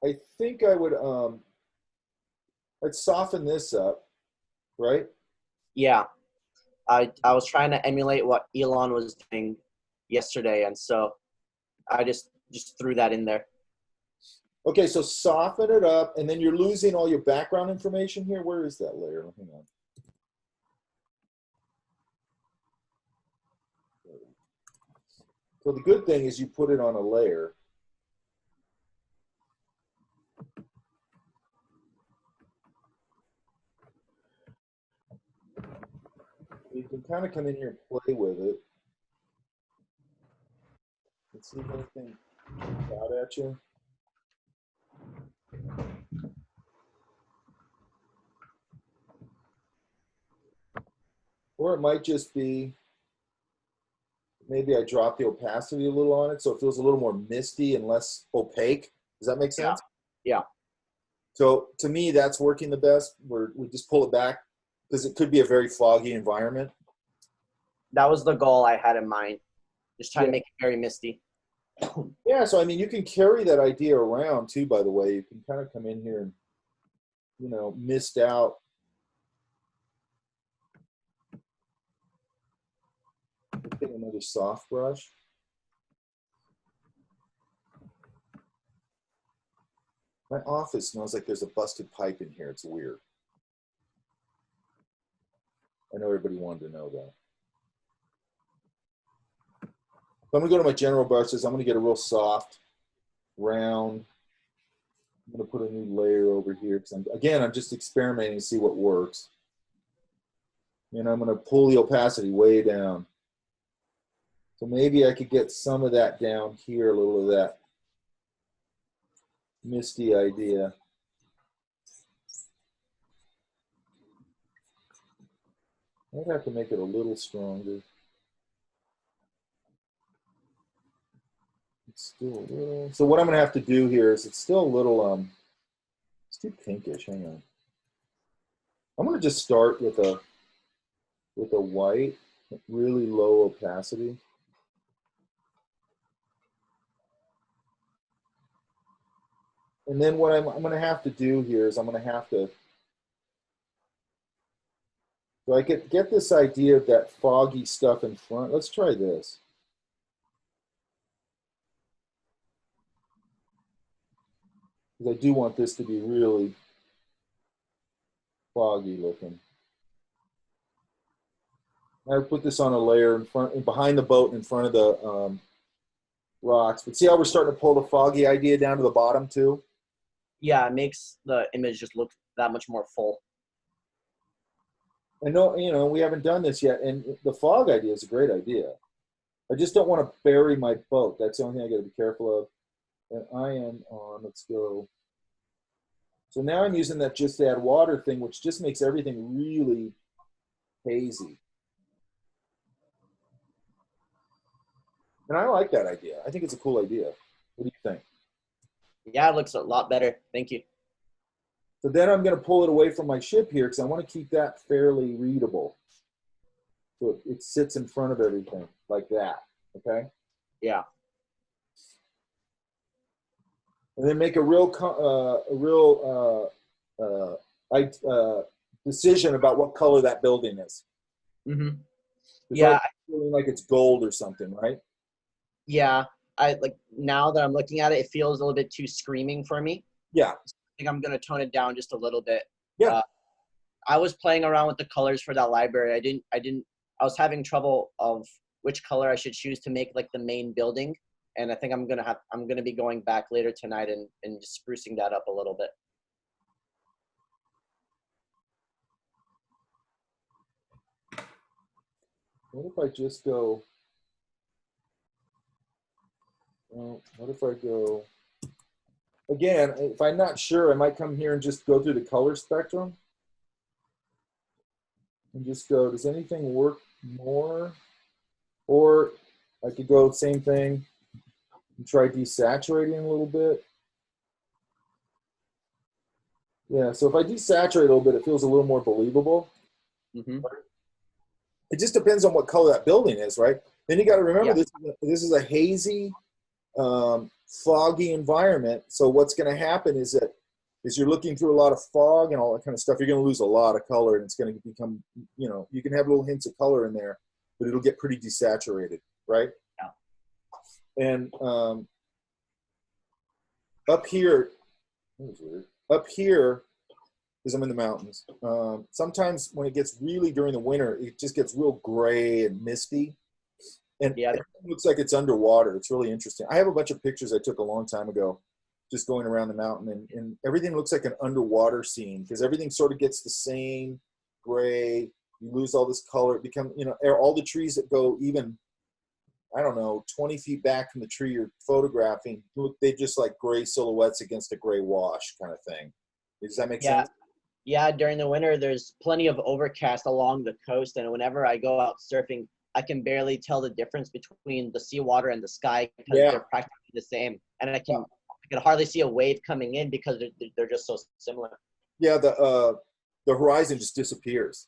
I think I would I'd soften this up, right? Yeah, I was trying to emulate what Elon was doing yesterday, and so I just threw that in there. Okay, so soften it up, and then you're losing all your background information here. Where is that layer? Hang on. So the good thing is you put it on a layer. You can kind of come in here and play with it. Let's see if anything jumps out at you. Or it might just be maybe I drop the opacity a little on it so it feels a little more misty and less opaque. Does that make sense? Yeah. So to me, that's working the best. We just pull it back because it could be a very foggy environment. That was the goal I had in mind. Just trying to make it very misty. Yeah, so I mean, you can carry that idea around too, by the way. You can kind of come in here and, you know, mist out. Get another soft brush. My office smells like there's a busted pipe in here. It's weird. I know everybody wanted to know that. So I'm going to go to my general brushes. I'm going to get a real soft, round. I'm going to put a new layer over here. Because I'm just experimenting to see what works. And I'm going to pull the opacity way down. So maybe I could get some of that down here, a little of that misty idea. I'd have to make it a little stronger. It's still a little. So what I'm going to have to do here is it's still a little, it's too pinkish. Hang on. I'm going to just start with a white, really low opacity. And then what I'm going to have to do here is I'm going to have to, so I get this idea of that foggy stuff in front. Let's try this. Because I do want this to be really foggy looking. I put this on a layer in front, behind the boat, in front of the rocks. But see how we're starting to pull the foggy idea down to the bottom too? Yeah, it makes the image just look that much more full. I know, you know, we haven't done this yet, and the fog idea is a great idea. I just don't want to bury my boat. That's the only thing I got to be careful of. And I am on, let's go. So now I'm using that just add water thing, which just makes everything really hazy. And I like that idea. I think it's a cool idea. What do you think? Yeah, it looks a lot better. Thank you. So then I'm going to pull it away from my ship here because I want to keep that fairly readable. So it sits in front of everything like that, okay? Yeah. And then make a real decision about what color that building is. Mm-hmm. It's Yeah. like feeling like it's gold or something, right? Yeah. I like now that I'm looking at it, it feels a little bit too screaming for me. Yeah. I think I'm gonna tone it down just a little bit. Yeah. I was playing around with the colors for that library. I was having trouble of which color I should choose to make like the main building. And I think I'm gonna be going back later tonight and just sprucing that up a little bit. What if I just go, well, what if I go, again, if I'm not sure, I might come here and just go through the color spectrum. And just go, does anything work more? Or I could go same thing and try desaturating a little bit. Yeah, so if I desaturate a little bit, it feels a little more believable. Mm-hmm. It just depends on what color that building is, right? Then you got to remember this is a hazy, foggy environment. So what's going to happen is that as you're looking through a lot of fog and all that kind of stuff, you're going to lose a lot of color, and it's going to become, you know, you can have little hints of color in there, but it'll get pretty desaturated, right? Yeah. And up here, that was weird. Up here, because I'm in the mountains, sometimes when it gets really during the winter, it just gets real gray and misty. And it looks like it's underwater. It's really interesting. I have a bunch of pictures I took a long time ago just going around the mountain, and everything looks like an underwater scene because everything sort of gets the same gray. You lose all this color. It becomes, you know, all the trees that go even, I don't know, 20 feet back from the tree you're photographing, look, they just like gray silhouettes against a gray wash kind of thing. Does that make sense? Yeah, during the winter, there's plenty of overcast along the coast, and whenever I go out surfing, I can barely tell the difference between the seawater and the sky because Yeah. they're practically the same, and I can hardly see a wave coming in because they're just so similar. Yeah, the horizon just disappears.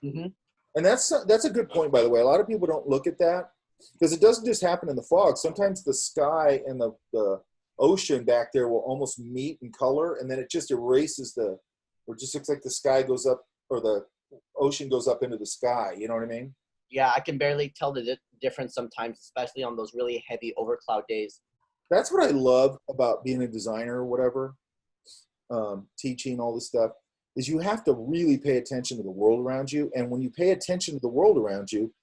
Hmm. And that's a good point, by the way. A lot of people don't look at that because it doesn't just happen in the fog. Sometimes the sky and the ocean back there will almost meet in color, and then it just erases or just looks like the sky goes up or the ocean goes up into the sky. You know what I mean? Yeah, I can barely tell the difference sometimes, especially on those really heavy overcloud days. That's what I love about being a designer or whatever, teaching all this stuff, is you have to really pay attention to the world around you. And when you pay attention to the world around you,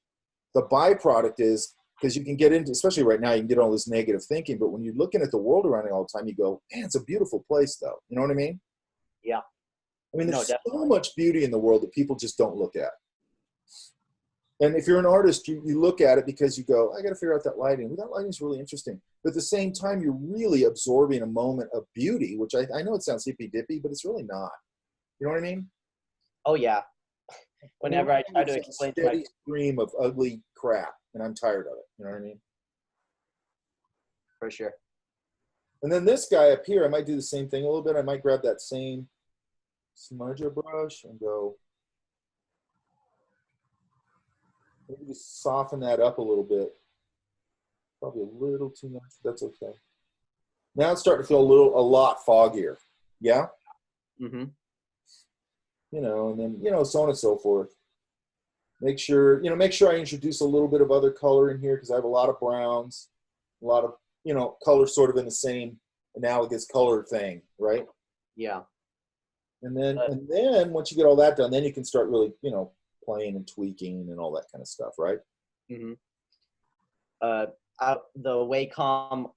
the byproduct is, because you can get into, especially right now, you can get all this negative thinking, but when you're looking at the world around you all the time, you go, man, it's a beautiful place though. You know what I mean? Yeah. I mean, No, there's so definitely. much beauty in the world that people just don't look at. And if you're an artist, you look at it because you go, I got to figure out that lighting. Well, that lighting is really interesting. But at the same time, you're really absorbing a moment of beauty, which I know it sounds hippy-dippy, but it's really not. You know what I mean? Oh yeah. Whenever I try to It's a explain to my steady stream of ugly crap, and I'm tired of it. You know what I mean? for sure. And then this guy up here, I might do the same thing a little bit. I might grab that same smudger brush and go, maybe just soften that up a little bit. Probably a little too much. That's okay. Now it's starting to feel a lot foggier. Yeah? Hmm. You know, and then, so on and so forth. Make sure I introduce a little bit of other color in here because I have a lot of browns, a lot of, color sort of in the same analogous color thing, right? Yeah. And then once you get all that done, then you can start really, playing and tweaking and all that kind of stuff, right? Hmm. The Wacom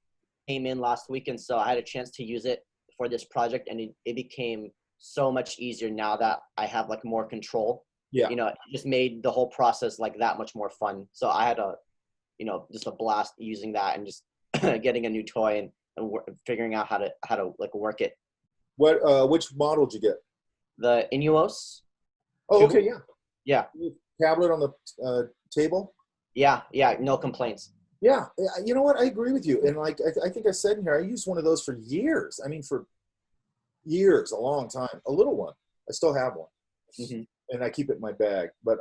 came in last week, and so I had a chance to use it for this project, and it became so much easier now that I have like more control. Yeah. It just made the whole process like that much more fun. So I had just a blast using that and just getting a new toy and figuring out how to like work it. Which model did you get? The Inuos. Oh, Two. okay, yeah. Yeah. Tablet on the table? Yeah. No complaints. Yeah, you know what? I agree with you. And like I think I said in here, I used one of those for years. I mean, for years, a long time. A little one. I still have one, and I keep it in my bag. But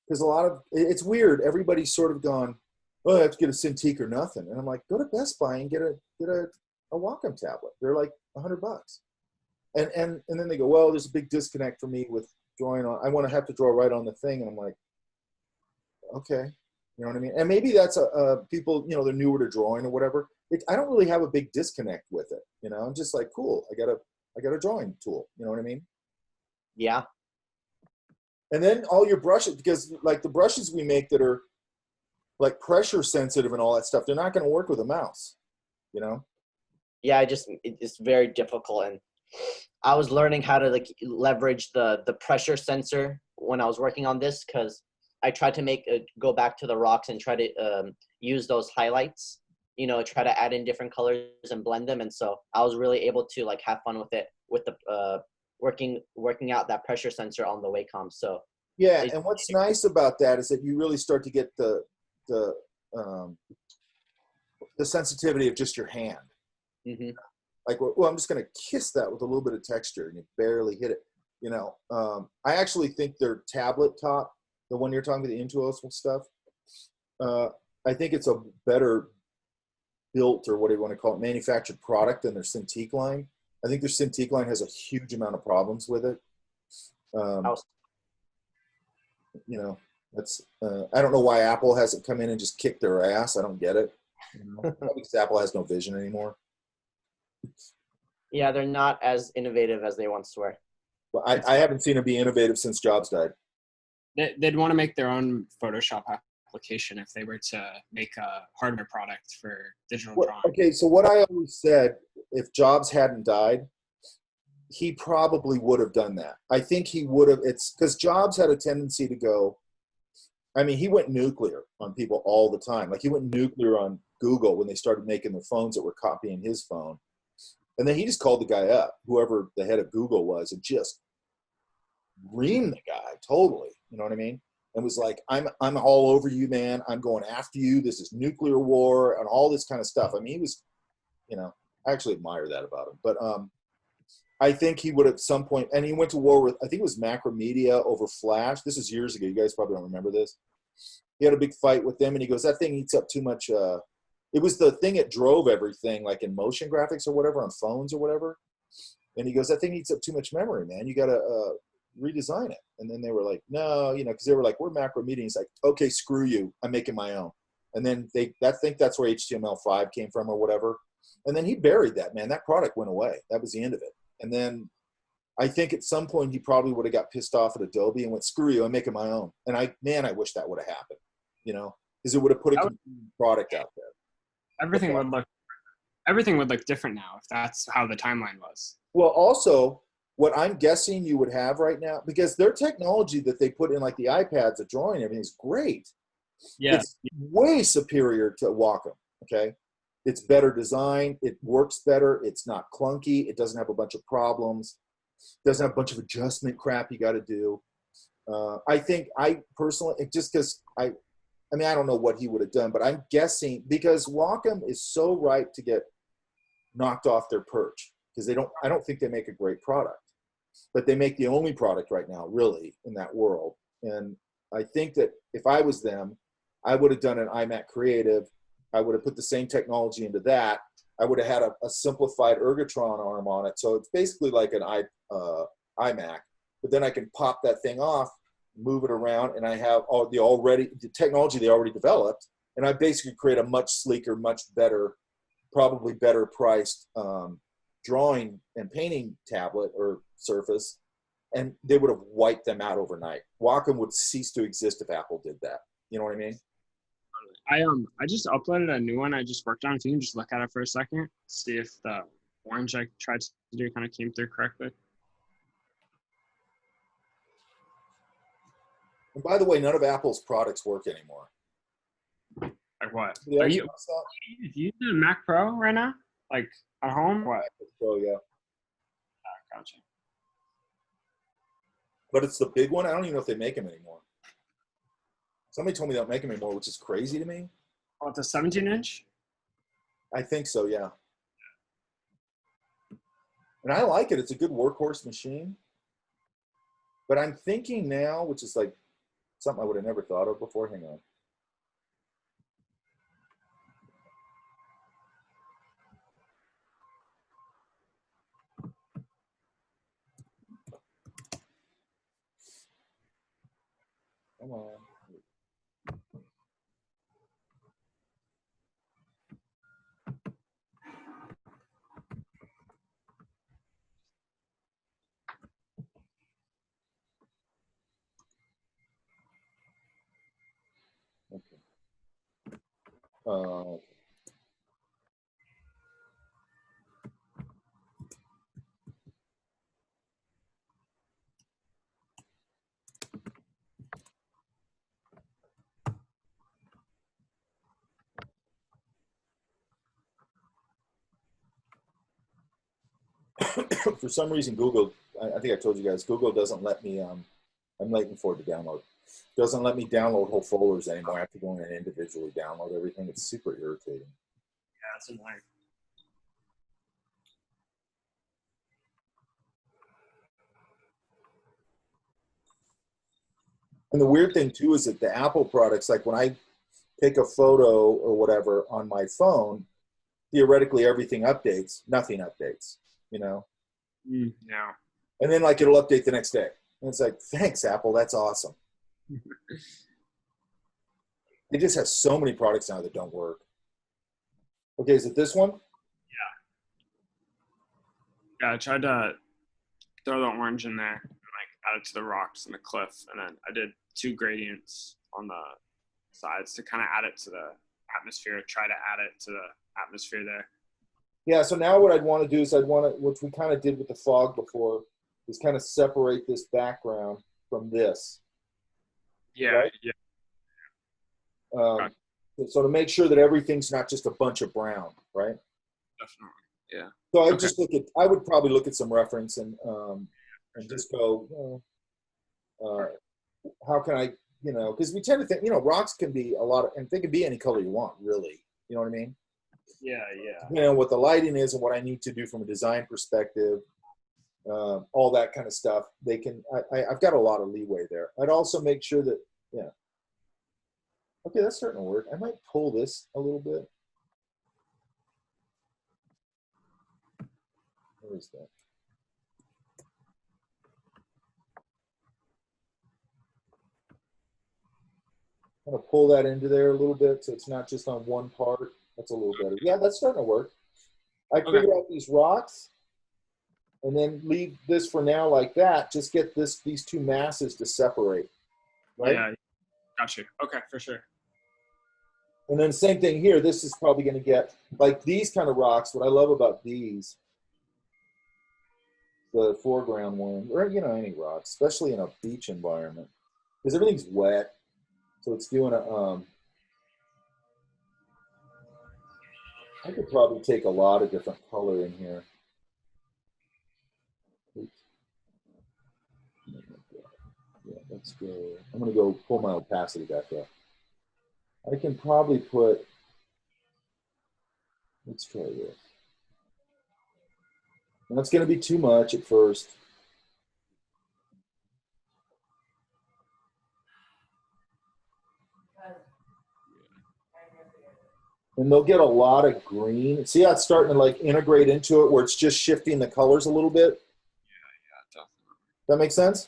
because it's weird. Everybody's sort of gone, oh, I have to get a Cintiq or nothing. And I'm like, go to Best Buy and get a Wacom tablet. They're like $100. And then they go, well, there's a big disconnect for me with drawing on. I want to have to draw right on the thing, and I'm like, okay. You know what I mean? And maybe that's people, they're newer to drawing or whatever. I don't really have a big disconnect with it. I'm just like, cool. I got a drawing tool. You know what I mean? Yeah. And then all your brushes, because like the brushes we make that are like pressure sensitive and all that stuff, they're not going to work with a mouse. Yeah. It's very difficult, and I was learning how to like leverage the pressure sensor when I was working on this, because I tried to go back to the rocks and try to use those highlights, try to add in different colors and blend them. And so I was really able to like have fun with it, with the working out that pressure sensor on the Wacom. So yeah. And what's nice about that is that you really start to get the sensitivity of just your hand. Mm-hmm. Like, well, I'm just going to kiss that with a little bit of texture, and you barely hit it. I actually think their tablet top, the one you're talking about, the Intuos stuff, I think it's a better built, or what do you want to call it, manufactured product than their Cintiq line. I think their Cintiq line has a huge amount of problems with it. That's I don't know why Apple hasn't come in and just kicked their ass. I don't get it. Because Apple has no vision anymore. Yeah, they're not as innovative as they once were. But I haven't seen them be innovative since Jobs died. They'd want to make their own Photoshop application if they were to make a hardware product for digital drawing. Okay, so what I always said, if Jobs hadn't died, he probably would have done that. I think he would have. It's because Jobs had a tendency to go, I mean, he went nuclear on people all the time. Like he went nuclear on Google when they started making the phones that were copying his phone. And then he just called the guy up, whoever the head of Google was, and just reamed the guy totally. You know what I mean? and was like, I'm all over you, man. I'm going after you. This is nuclear war and all this kind of stuff. I mean, he was, you know, I actually admire that about him. But I think he would at some point, and he went to war with, I think it was Macromedia over Flash. This is years ago. You guys probably don't remember this. He had a big fight with them, and he goes, that thing eats up too much. It was the thing that drove everything, like in motion graphics or whatever, on phones or whatever. And he goes, that thing eats up too much memory, man. You got to redesign it. And then they were like, no, you know, because they were like, we're Macromedia. He's like, okay, screw you. I'm making my own. And then I think that's where HTML5 came from or whatever. And then he buried that, man. That product went away. That was the end of it. And then I think at some point he probably would have got pissed off at Adobe and went, screw you, I'm making my own. And I wish that would have happened, you know, because it would have put a competing product out there. Everything would look different now if that's how the timeline was. Well, also, what I'm guessing you would have right now, because their technology that they put in, like the iPads, the drawing, everything is great. Yeah. It's way superior to Wacom, okay? It's better design. It works better. It's not clunky. It doesn't have a bunch of problems. It doesn't have a bunch of adjustment crap you got to do. I think I personally, just because I mean, I don't know what he would have done, but I'm guessing because Wacom is so ripe to get knocked off their perch because I don't think they make a great product, but they make the only product right now really in that world. And I think that if I was them, I would have done an iMac Creative. I would have put the same technology into that. I would have had a simplified Ergotron arm on it. So it's basically like an iMac, but then I can pop that thing off, move it around, and I have all the technology they already developed. And I basically create a much sleeker, much better, probably better priced drawing and painting tablet or Surface. And they would have wiped them out overnight. Wacom would cease to exist if Apple did that. You know what I mean? I just uploaded a new one I just worked on. If you can just look at it for a second, see if the orange I tried to do kind of came through correctly. And by the way, none of Apple's products work anymore. Like what? The Are you Xbox stuff? using a Mac Pro right now? Like at home? What? Oh yeah, Gotcha. but it's the big one. I don't even know if they make them anymore. Somebody told me they don't make them anymore, which is crazy to me. Oh, it's a 17-inch? I think so, yeah. And I like it. It's a good workhorse machine. But I'm thinking now, which is like something I would have never thought of before. Hang on. Come on. Okay. For some reason, Google, I think I told you guys, Google doesn't let me, I'm waiting for it to download. Doesn't let me download whole folders anymore. I have to go in and individually download everything. It's super irritating. Yeah, it's annoying. And the weird thing too is that the Apple products, like when I take a photo or whatever on my phone, theoretically everything updates, nothing updates, you know? Yeah. And then like it'll update the next day. And it's like, thanks, Apple, that's awesome. They just have so many products now that don't work. Okay, is it this one? Yeah, I tried to throw the orange in there and like add it to the rocks and the cliff. And then I did 2 gradients on the sides to kind of add it to the atmosphere, try to add it to the atmosphere there. Yeah, so now what I'd want to do is which we kind of did with the fog before, is kind of separate this background from this. Yeah, right? yeah. So to make sure that everything's not just a bunch of brown, right? Definitely. Yeah. So I Okay. just I would probably look at some reference and just go, how can I you know, because we tend to think, you know, rocks can be a lot of, and they can be any color you want, really. You know what I mean? Yeah, yeah. You know, what the lighting is and what I need to do from a design perspective, all that kind of stuff. They can, I've got a lot of leeway there. I'd also make sure that, yeah. Okay, that's starting to work. I might pull this a little bit. Where is that? I'm gonna pull that into there a little bit so it's not just on one part. That's a little better. Yeah, that's starting to work. I figured out these rocks and then leave this for now like that. Just get these two masses to separate, right? Yeah, got you. Okay, for sure. And then same thing here. This is probably going to get like these kind of rocks. What I love about these, the foreground one, or you know, any rock, especially in a beach environment, because everything's wet, so it's doing a. I could probably take a lot of different color in here. Oops. Yeah, let's go. I'm going to go pull my opacity back up. I can probably put. Let's try this. That's going to be too much at first. And they'll get a lot of green. See how it's starting to like integrate into it where it's just shifting the colors a little bit? Yeah, definitely. That makes sense?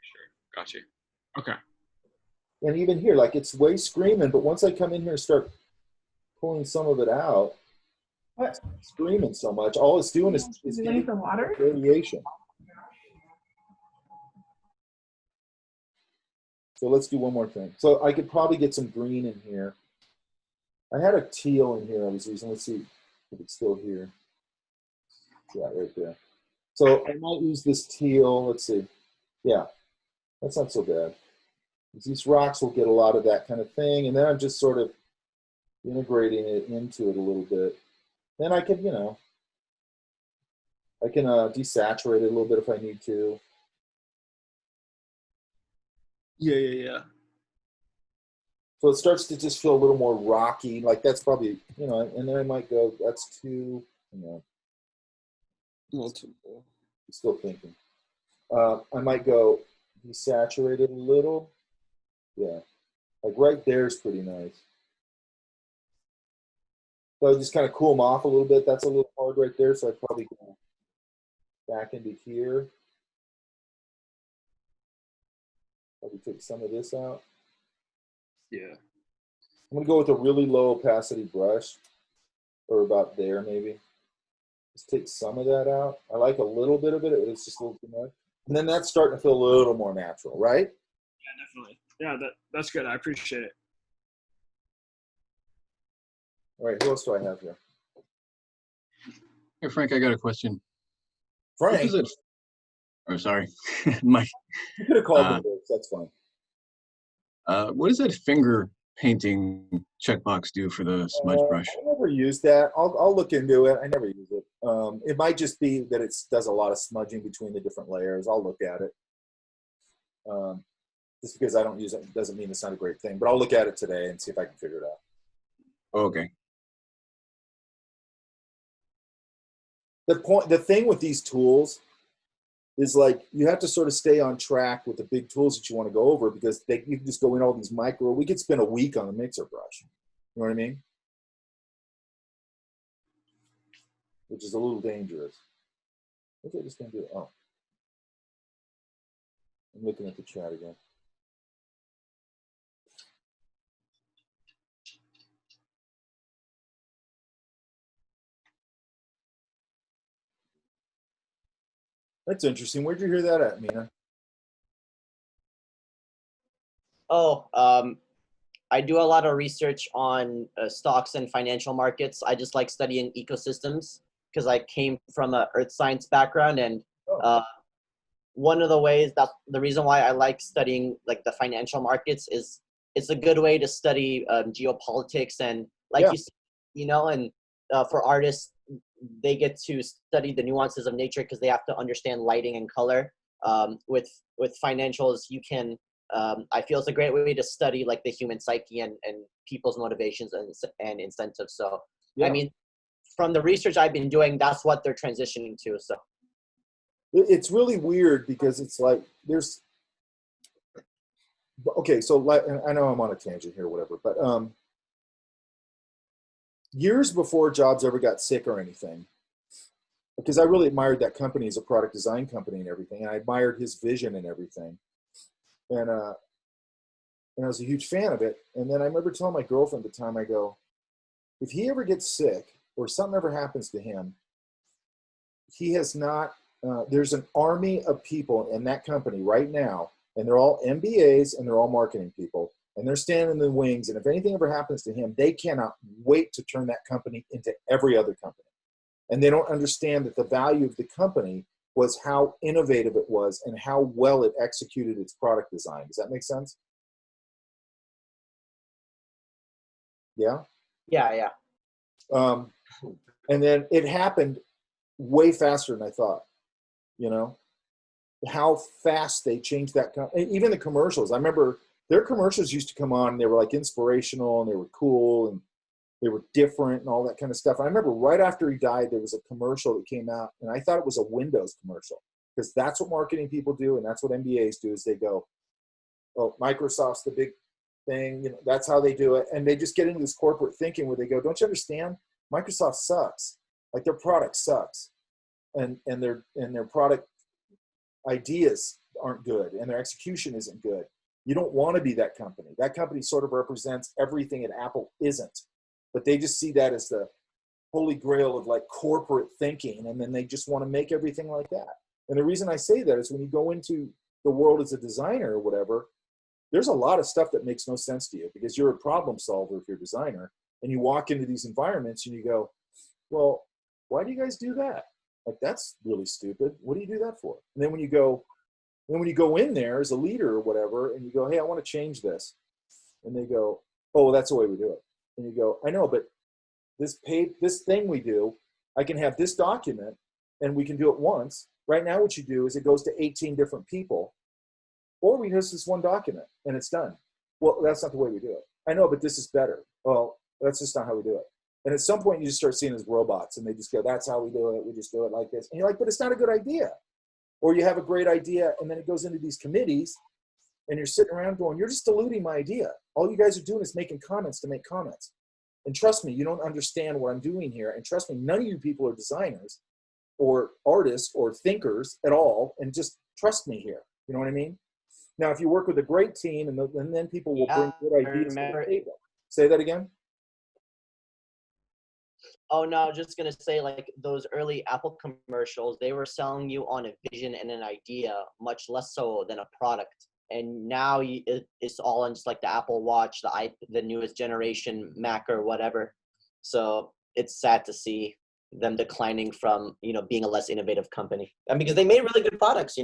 Sure. Got you. Okay. And even here, like it's way screaming, but once I come in here and start pulling some of it out, What? it's screaming so much. All it's doing is Ready for water? variation. So let's do one more thing. So I could probably get some green in here. I had a teal in here I was using. Let's see if it's still here. Yeah, right there. So I might use this teal. Let's see. Yeah, that's not so bad. These rocks will get a lot of that kind of thing. And then I'm just sort of integrating it into it a little bit. Then I can, you know, I can desaturate it a little bit if I need to. Yeah. So it starts to just feel a little more rocky. Like that's probably, you know, and then I might go, that's too, you know, Multiple. still thinking. I might go desaturate it a little. Yeah. Like right there is pretty nice. So I just kind of cool them off a little bit. That's a little hard right there. So I'd probably go back into here. Probably take some of this out. Yeah. I'm going to go with a really low opacity brush, or about there maybe. Just take some of that out. I like a little bit of it. It's just a little too much. And then that's starting to feel a little more natural, right? Yeah, definitely. Yeah, that's good. I appreciate it. All right, who else do I have here? Hey, Frank, I got a question. Frank, What is it? Oh, sorry. Mike, you could have called me this. That's fine. what does that finger painting checkbox do for the smudge brush? I never use that. I'll look into it. I never use it. It might just be that it does a lot of smudging between the different layers. I'll look at it. Just because I don't use it doesn't mean it's not a great thing. But I'll look at it today and see if I can figure it out. Okay. The thing with these tools is like you have to sort of stay on track with the big tools that you want to go over because you can just go in all these micro. We could spend a week on the mixer brush. You know what I mean? Which is a little dangerous. What's I just gonna do? Oh, I'm looking at the chat again. That's interesting. Where'd you hear that at, Mina? Oh, I do a lot of research on stocks and financial markets. I just like studying ecosystems because I came from a earth science background, and one of the ways that the reason why I like studying like the financial markets is it's a good way to study geopolitics and like you know, and for artists they get to study the nuances of nature because they have to understand lighting and color. With financials, you can I feel it's a great way to study like the human psyche and people's motivations and incentives. So, Yeah. I mean, from the research I've been doing, that's what they're transitioning to. So, It's really weird because it's like there's okay. So like, and I know I'm on a tangent here, whatever, but years before Jobs ever got sick or anything, because I really admired that company as a product design company and everything, and I admired his vision and everything, and I was a huge fan of it. And then I remember telling my girlfriend at the time, I go, if he ever gets sick or something ever happens to him, he has not. There's an army of people in that company right now, and they're all MBAs and they're all marketing people, and they're standing in the wings. And if anything ever happens to him, they cannot wait to turn that company into every other company. And they don't understand that the value of the company was how innovative it was and how well it executed its product design. Does that make sense? Yeah. yeah. And then it happened way faster than I thought. You know how fast they changed that. Even the commercials. I remember their commercials used to come on. And they were like inspirational and they were cool and they were different and all that kind of stuff. I remember right after he died, there was a commercial that came out, and I thought it was a Windows commercial because that's what marketing people do, and that's what MBAs do. Is they go, "Oh, Microsoft's the big thing. You know, that's how they do it," and they just get into this corporate thinking where they go, "Don't you understand? Microsoft sucks. Like their product sucks, and their product ideas aren't good, and their execution isn't good. You don't want to be that company. That company sort of represents everything that Apple isn't." But they just see that as the holy grail of like corporate thinking. And then they just want to make everything like that. And the reason I say that is when you go into the world as a designer or whatever, there's a lot of stuff that makes no sense to you because you're a problem solver if you're a designer. And you walk into these environments and you go, well, why do you guys do that? Like, that's really stupid. What do you do that for? And then when you go in there as a leader or whatever, and you go, hey, I want to change this. And they go, oh, well, that's the way we do it. And you go, I know, but this thing we do, I can have this document and we can do it once. Right now, what you do is it goes to 18 different people, or we use this one document and it's done. Well, that's not the way we do it. I know, but this is better. Well, that's just not how we do it. And at some point you just start seeing as robots and they just go, that's how we do it. We just do it like this. And you're like, but it's not a good idea. Or you have a great idea and then it goes into these committees and you're sitting around going, you're just diluting my idea. All you guys are doing is making comments to make comments. And trust me, you don't understand what I'm doing here. And trust me, none of you people are designers or artists or thinkers at all. And just trust me here. You know what I mean? Now, if you work with a great team and then people will bring good ideas to the table. Say that again. Oh, no, just going to say, like, those early Apple commercials, they were selling you on a vision and an idea, much less so than a product. And now it's all in just like the Apple Watch, the newest generation Mac or whatever. So it's sad to see them declining from, being a less innovative company. And because they made really good products,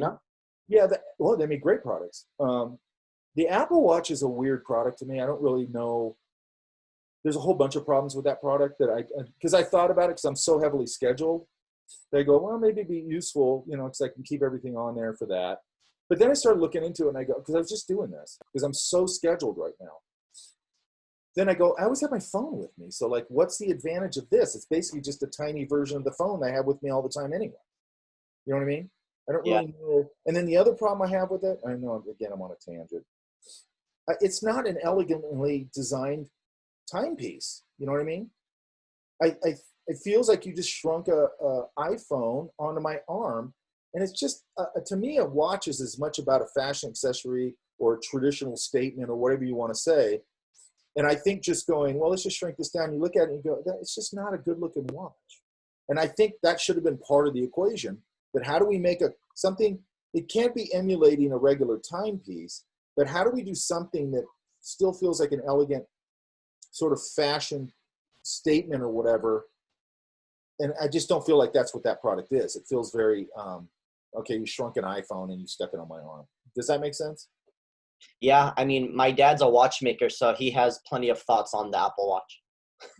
Yeah, they made great products. The Apple Watch is a weird product to me. I don't really know. There's a whole bunch of problems with that product because I thought about it because I'm so heavily scheduled. They go, well, maybe it'd be useful, because I can keep everything on there for that. But then I started looking into it and I go, because I was just doing this because I'm so scheduled right now. Then I go, I always have my phone with me. So like, what's the advantage of this? It's basically just a tiny version of the phone I have with me all the time anyway. You know what I mean? I don't really know. And then the other problem I have with it, I know, again, I'm on a tangent. It's not an elegantly designed timepiece. You know what I mean? It feels like you just shrunk a iPhone onto my arm. And it's just, to me, a watch is as much about a fashion accessory or a traditional statement or whatever you want to say. And I think just going, well, let's just shrink this down. You look at it and you go, it's just not a good looking watch. And I think that should have been part of the equation. But how do we make something, it can't be emulating a regular timepiece, but how do we do something that still feels like an elegant sort of fashion statement or whatever? And I just don't feel like that's what that product is. It feels very, okay, you shrunk an iPhone and you stuck it on my arm. Does that make sense? Yeah, I mean, my dad's a watchmaker, so he has plenty of thoughts on the Apple Watch.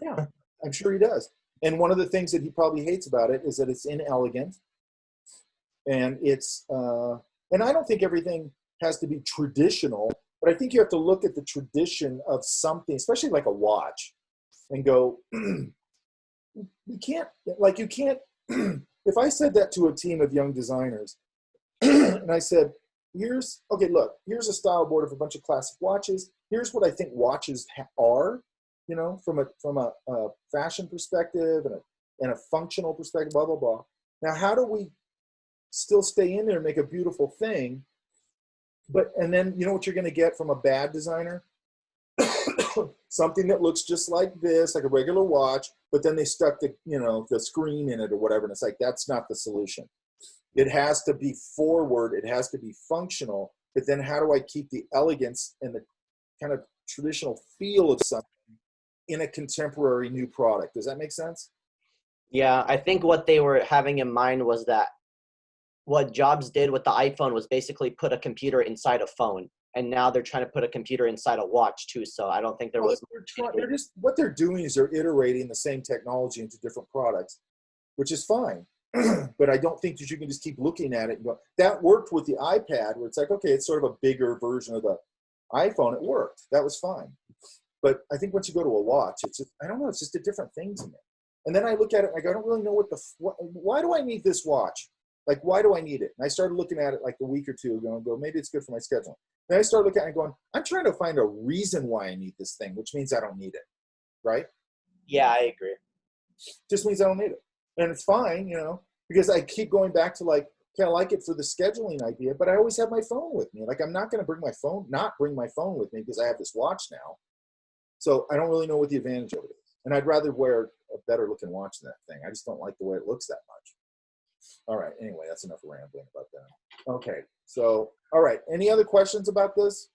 Yeah, I'm sure he does. And one of the things that he probably hates about it is that it's inelegant. And it's, and I don't think everything, has to be traditional, but I think you have to look at the tradition of something, especially like a watch, and go, you can't, if I said that to a team of young designers, and I said, here's a style board of a bunch of classic watches. Here's what I think watches are, from a fashion perspective and a functional perspective, blah, blah, blah. Now, how do we still stay in there and make a beautiful thing? And then you know what you're going to get from a bad designer? Something that looks just like this, like a regular watch, but then they stuck the screen in it or whatever. And it's like, that's not the solution. It has to be forward. It has to be functional. But then how do I keep the elegance and the kind of traditional feel of something in a contemporary new product? Does that make sense? Yeah, I think what they were having in mind was that what Jobs did with the iPhone was basically put a computer inside a phone. And now they're trying to put a computer inside a watch too. So I don't think there was. What they're doing is they're iterating the same technology into different products, which is fine. But I don't think that you can just keep looking at it and go, that worked with the iPad, where it's like, okay, it's sort of a bigger version of the iPhone. It worked. That was fine. But I think once you go to a watch, it's just, I don't know, it's just a different thing to me. And then I look at it like, I don't really know why do I need this watch? Like, why do I need it? And I started looking at it like a week or two ago and go, maybe it's good for my schedule. Then I started looking at it and going, I'm trying to find a reason why I need this thing, which means I don't need it, right? Yeah, I agree. Just means I don't need it. And it's fine, because I keep going back to like, okay, I like it for the scheduling idea, but I always have my phone with me. Like, I'm not going to bring my phone with me because I have this watch now. So I don't really know what the advantage of it is. And I'd rather wear a better looking watch than that thing. I just don't like the way it looks that much. All right. Anyway, that's enough rambling about that. Okay. So, all right. Any other questions about this?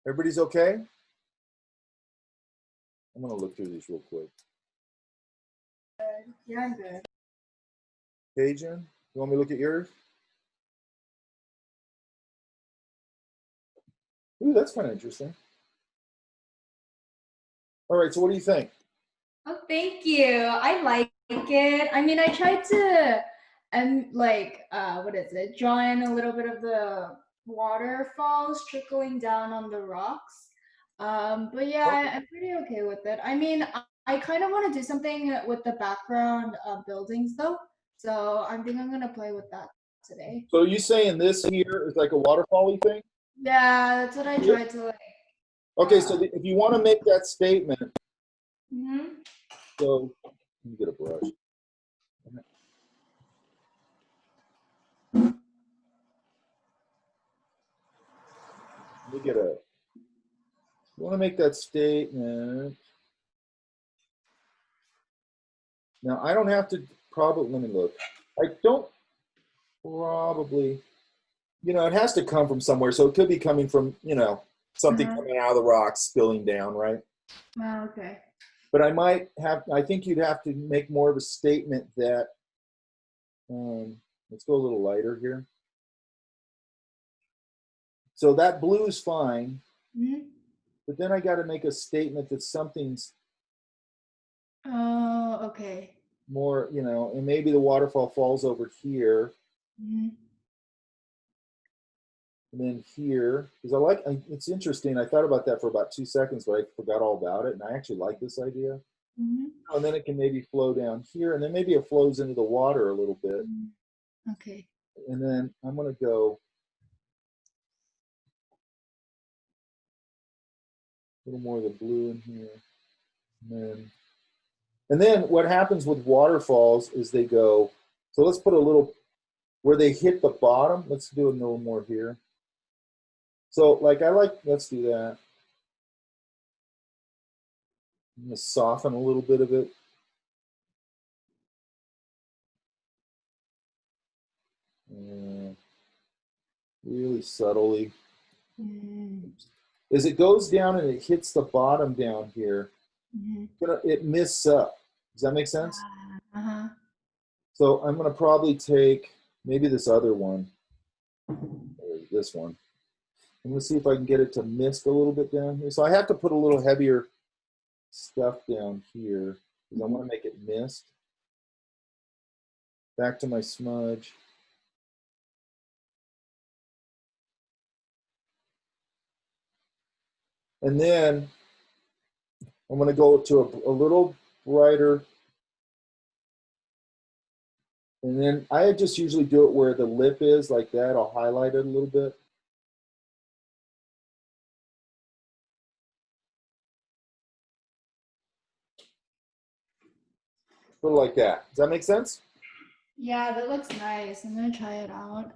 Everybody's okay? I'm going to look through these real quick. Yeah, I'm good. Okay, Jen, you want me to look at yours? Ooh, that's kind of interesting. All right, so what do you think? Oh, thank you. I like it. I mean, I tried to, what is it? Draw in a little bit of the waterfalls trickling down on the rocks. But yeah, I'm pretty okay with it. I mean, I kind of want to do something with the background buildings though. So I think I'm gonna play with that today. So you saying this here is like a waterfall-y thing? Yeah, that's what I tried to like. Okay, so if you want to make that statement, Mm-hmm. so let me get a brush. Let me get a. You want to make that statement. Now I don't have to probably. Let me look. I don't probably. It has to come from somewhere, so it could be coming from something coming out of the rocks, spilling down, right? Oh, okay. But I think you'd have to make more of a statement that, let's go a little lighter here. So that blue is fine, but then I got to make a statement that something's okay. more, and maybe the waterfall falls over here. And then here, because it's interesting. I thought about that for about 2 seconds, but I forgot all about it. And I actually like this idea. And then it can maybe flow down here, and then maybe it flows into the water a little bit. Okay. And then I'm going to go a little more of the blue in here. And then what happens with waterfalls is they go, so let's put a little, where they hit the bottom, let's do a little more here. So let's do that. I'm going to soften a little bit of it. Really subtly. As it goes down and it hits the bottom down here, it mists up. Does that make sense? So I'm going to probably take maybe this other one, or this one. I'm going to see if I can get it to mist a little bit down here. So I have to put a little heavier stuff down here because I want to make it mist. Back to my smudge. And then I'm going to go to a little brighter. And then I just usually do it where the lip is, like that. I'll highlight it a little bit. Sort of like that. Does that make sense? Yeah, that looks nice. I'm gonna try it out.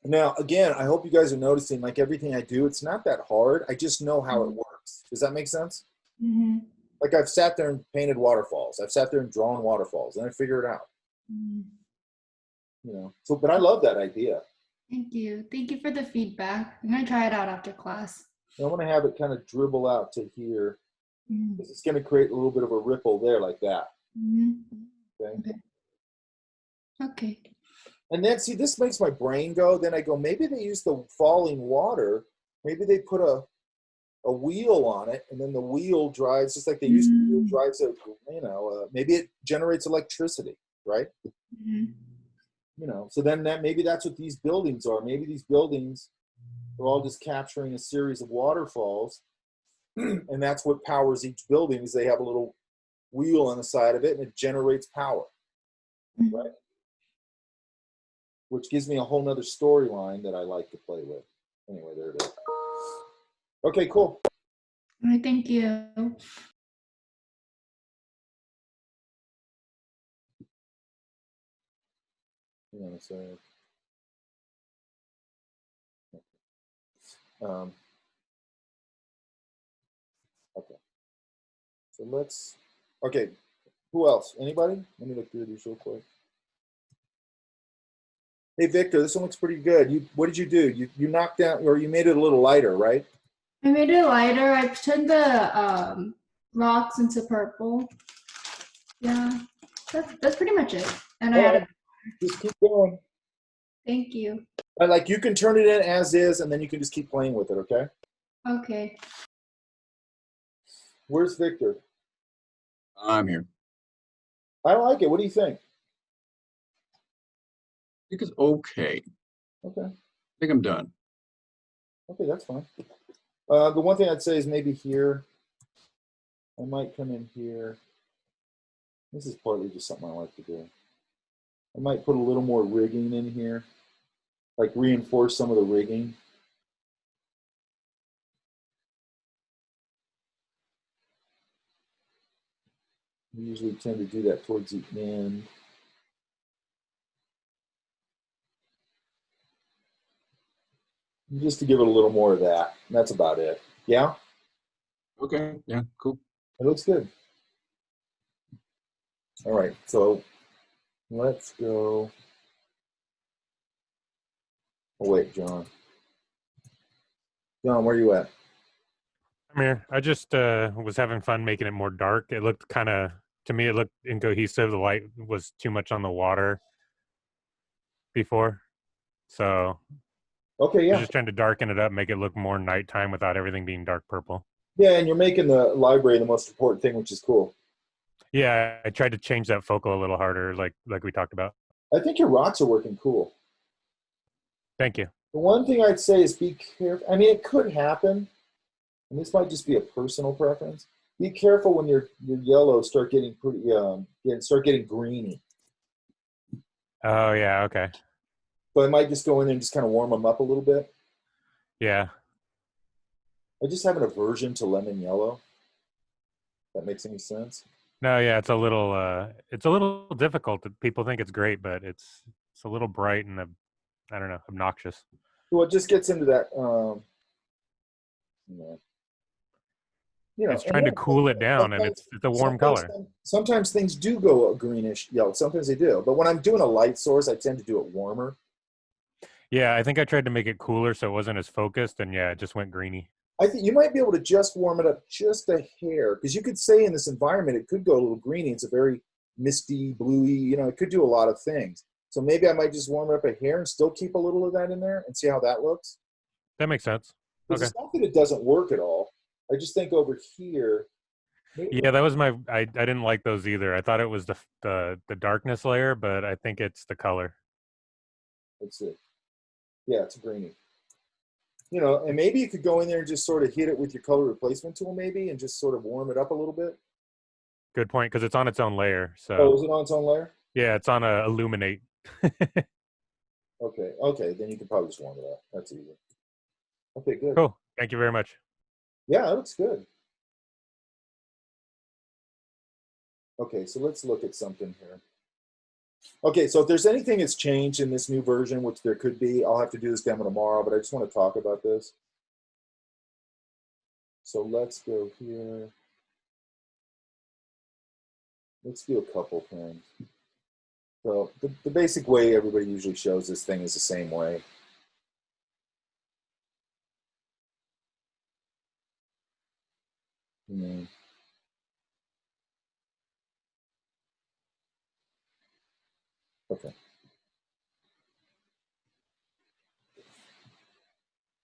Now, again, I hope you guys are noticing, like everything I do, it's not that hard. I just know how it works. Does that make sense? Mm-hmm. Like I've sat there and painted waterfalls. I've sat there and drawn waterfalls, and I figure it out. Mm-hmm. You know. So, but I love that idea. Thank you. Thank you for the feedback. I'm gonna try it out after class. I want to have it kind of dribble out to here. Mm-hmm. It's going to create a little bit of a ripple there, like that. Mm-hmm. Okay. Okay. And then, see, this makes my brain go. Then I go, maybe they use the falling water. Maybe they put a wheel on it, and then the wheel drives, just like they used to do, drives a, you know, maybe it generates electricity, right? Mm-hmm. You know, so then that maybe that's what these buildings are. Maybe these buildings are all just capturing a series of waterfalls, and that's what powers each building. Is they have a little wheel on the side of it, and it generates power, right? Which gives me a whole nother storyline that I like to play with. Anyway, there it is. Okay, cool. All right, thank you. Hang on a second. Okay. So let's, okay, who else? Anybody? Let me look through these real quick. Hey, Victor, this one looks pretty good. What did you do? You knocked down, or you made it a little lighter, right? I made it lighter. I turned the rocks into purple. Yeah, that's pretty much it. And I added. Just keep going. Thank you. Like you can turn it in as is, and then you can just keep playing with it, okay? Okay. Where's Victor? I'm here. I like it. What do you think? I think it's okay. Okay. I think I'm done. Okay, that's fine. The one thing I'd say is maybe here. I might come in here. This is partly just something I like to do. I might put a little more rigging in here, like reinforce some of the rigging. We usually tend to do that towards the end. Just to give it a little more of that. And that's about it. Yeah? Okay. Yeah, cool. It looks good. All right, so let's go. Oh, wait, John. John, where are you at? I'm here. I just was having fun making it more dark. It looked kind of, to me, it looked incohesive. The light was too much on the water before. So okay, yeah. I was just trying to darken it up, make it look more nighttime without everything being dark purple. Yeah, and you're making the library the most important thing, which is cool. Yeah, I tried to change that focal a little harder, like we talked about. I think your rocks are working cool. Thank you. The one thing I'd say is be careful. I mean, it could happen, and this might just be a personal preference. Be careful when your yellows start getting pretty, start getting greeny. Oh yeah, okay. So I might just go in there and just kind of warm them up a little bit. Yeah. I just have an aversion to lemon yellow. If that makes any sense. No, yeah, it's a little difficult. People think it's great, but it's a little bright and I don't know, obnoxious. Well, it just gets into that, it's trying to cool it down, and it's a warm color. Sometimes things do go a greenish yellow. Sometimes they do, but when I'm doing a light source, I tend to do it warmer. Yeah, I think I tried to make it cooler so it wasn't as focused, and yeah, it just went greeny. I think you might be able to just warm it up just a hair, because you could say in this environment it could go a little greeny. It's a very misty, bluey. It could do a lot of things. So maybe I might just warm it up a hair and still keep a little of that in there and see how that looks. That makes sense. Okay. It's not that it doesn't work at all. I just think over here, Yeah, that was my. I didn't like those either. I thought it was the darkness layer, but I think it's the color. Let's see. Yeah, it's a greenie. You know, and maybe you could go in there and just sort of hit it with your color replacement tool, maybe, and just sort of warm it up a little bit. Good point, because it's on its own layer. So Oh, is it on its own layer? yeah, it's on a illuminate. Okay, okay, then you can probably just warm it up. That's easy. Okay, good. Cool. Thank you very much. Yeah, that looks good. Okay, so let's look at something here. Okay, so if there's anything that's changed in this new version, which there could be, I'll have to do this demo tomorrow, but I just want to talk about this. So let's go here. Let's do a couple things. So the basic way everybody usually shows this thing is the same way. Okay.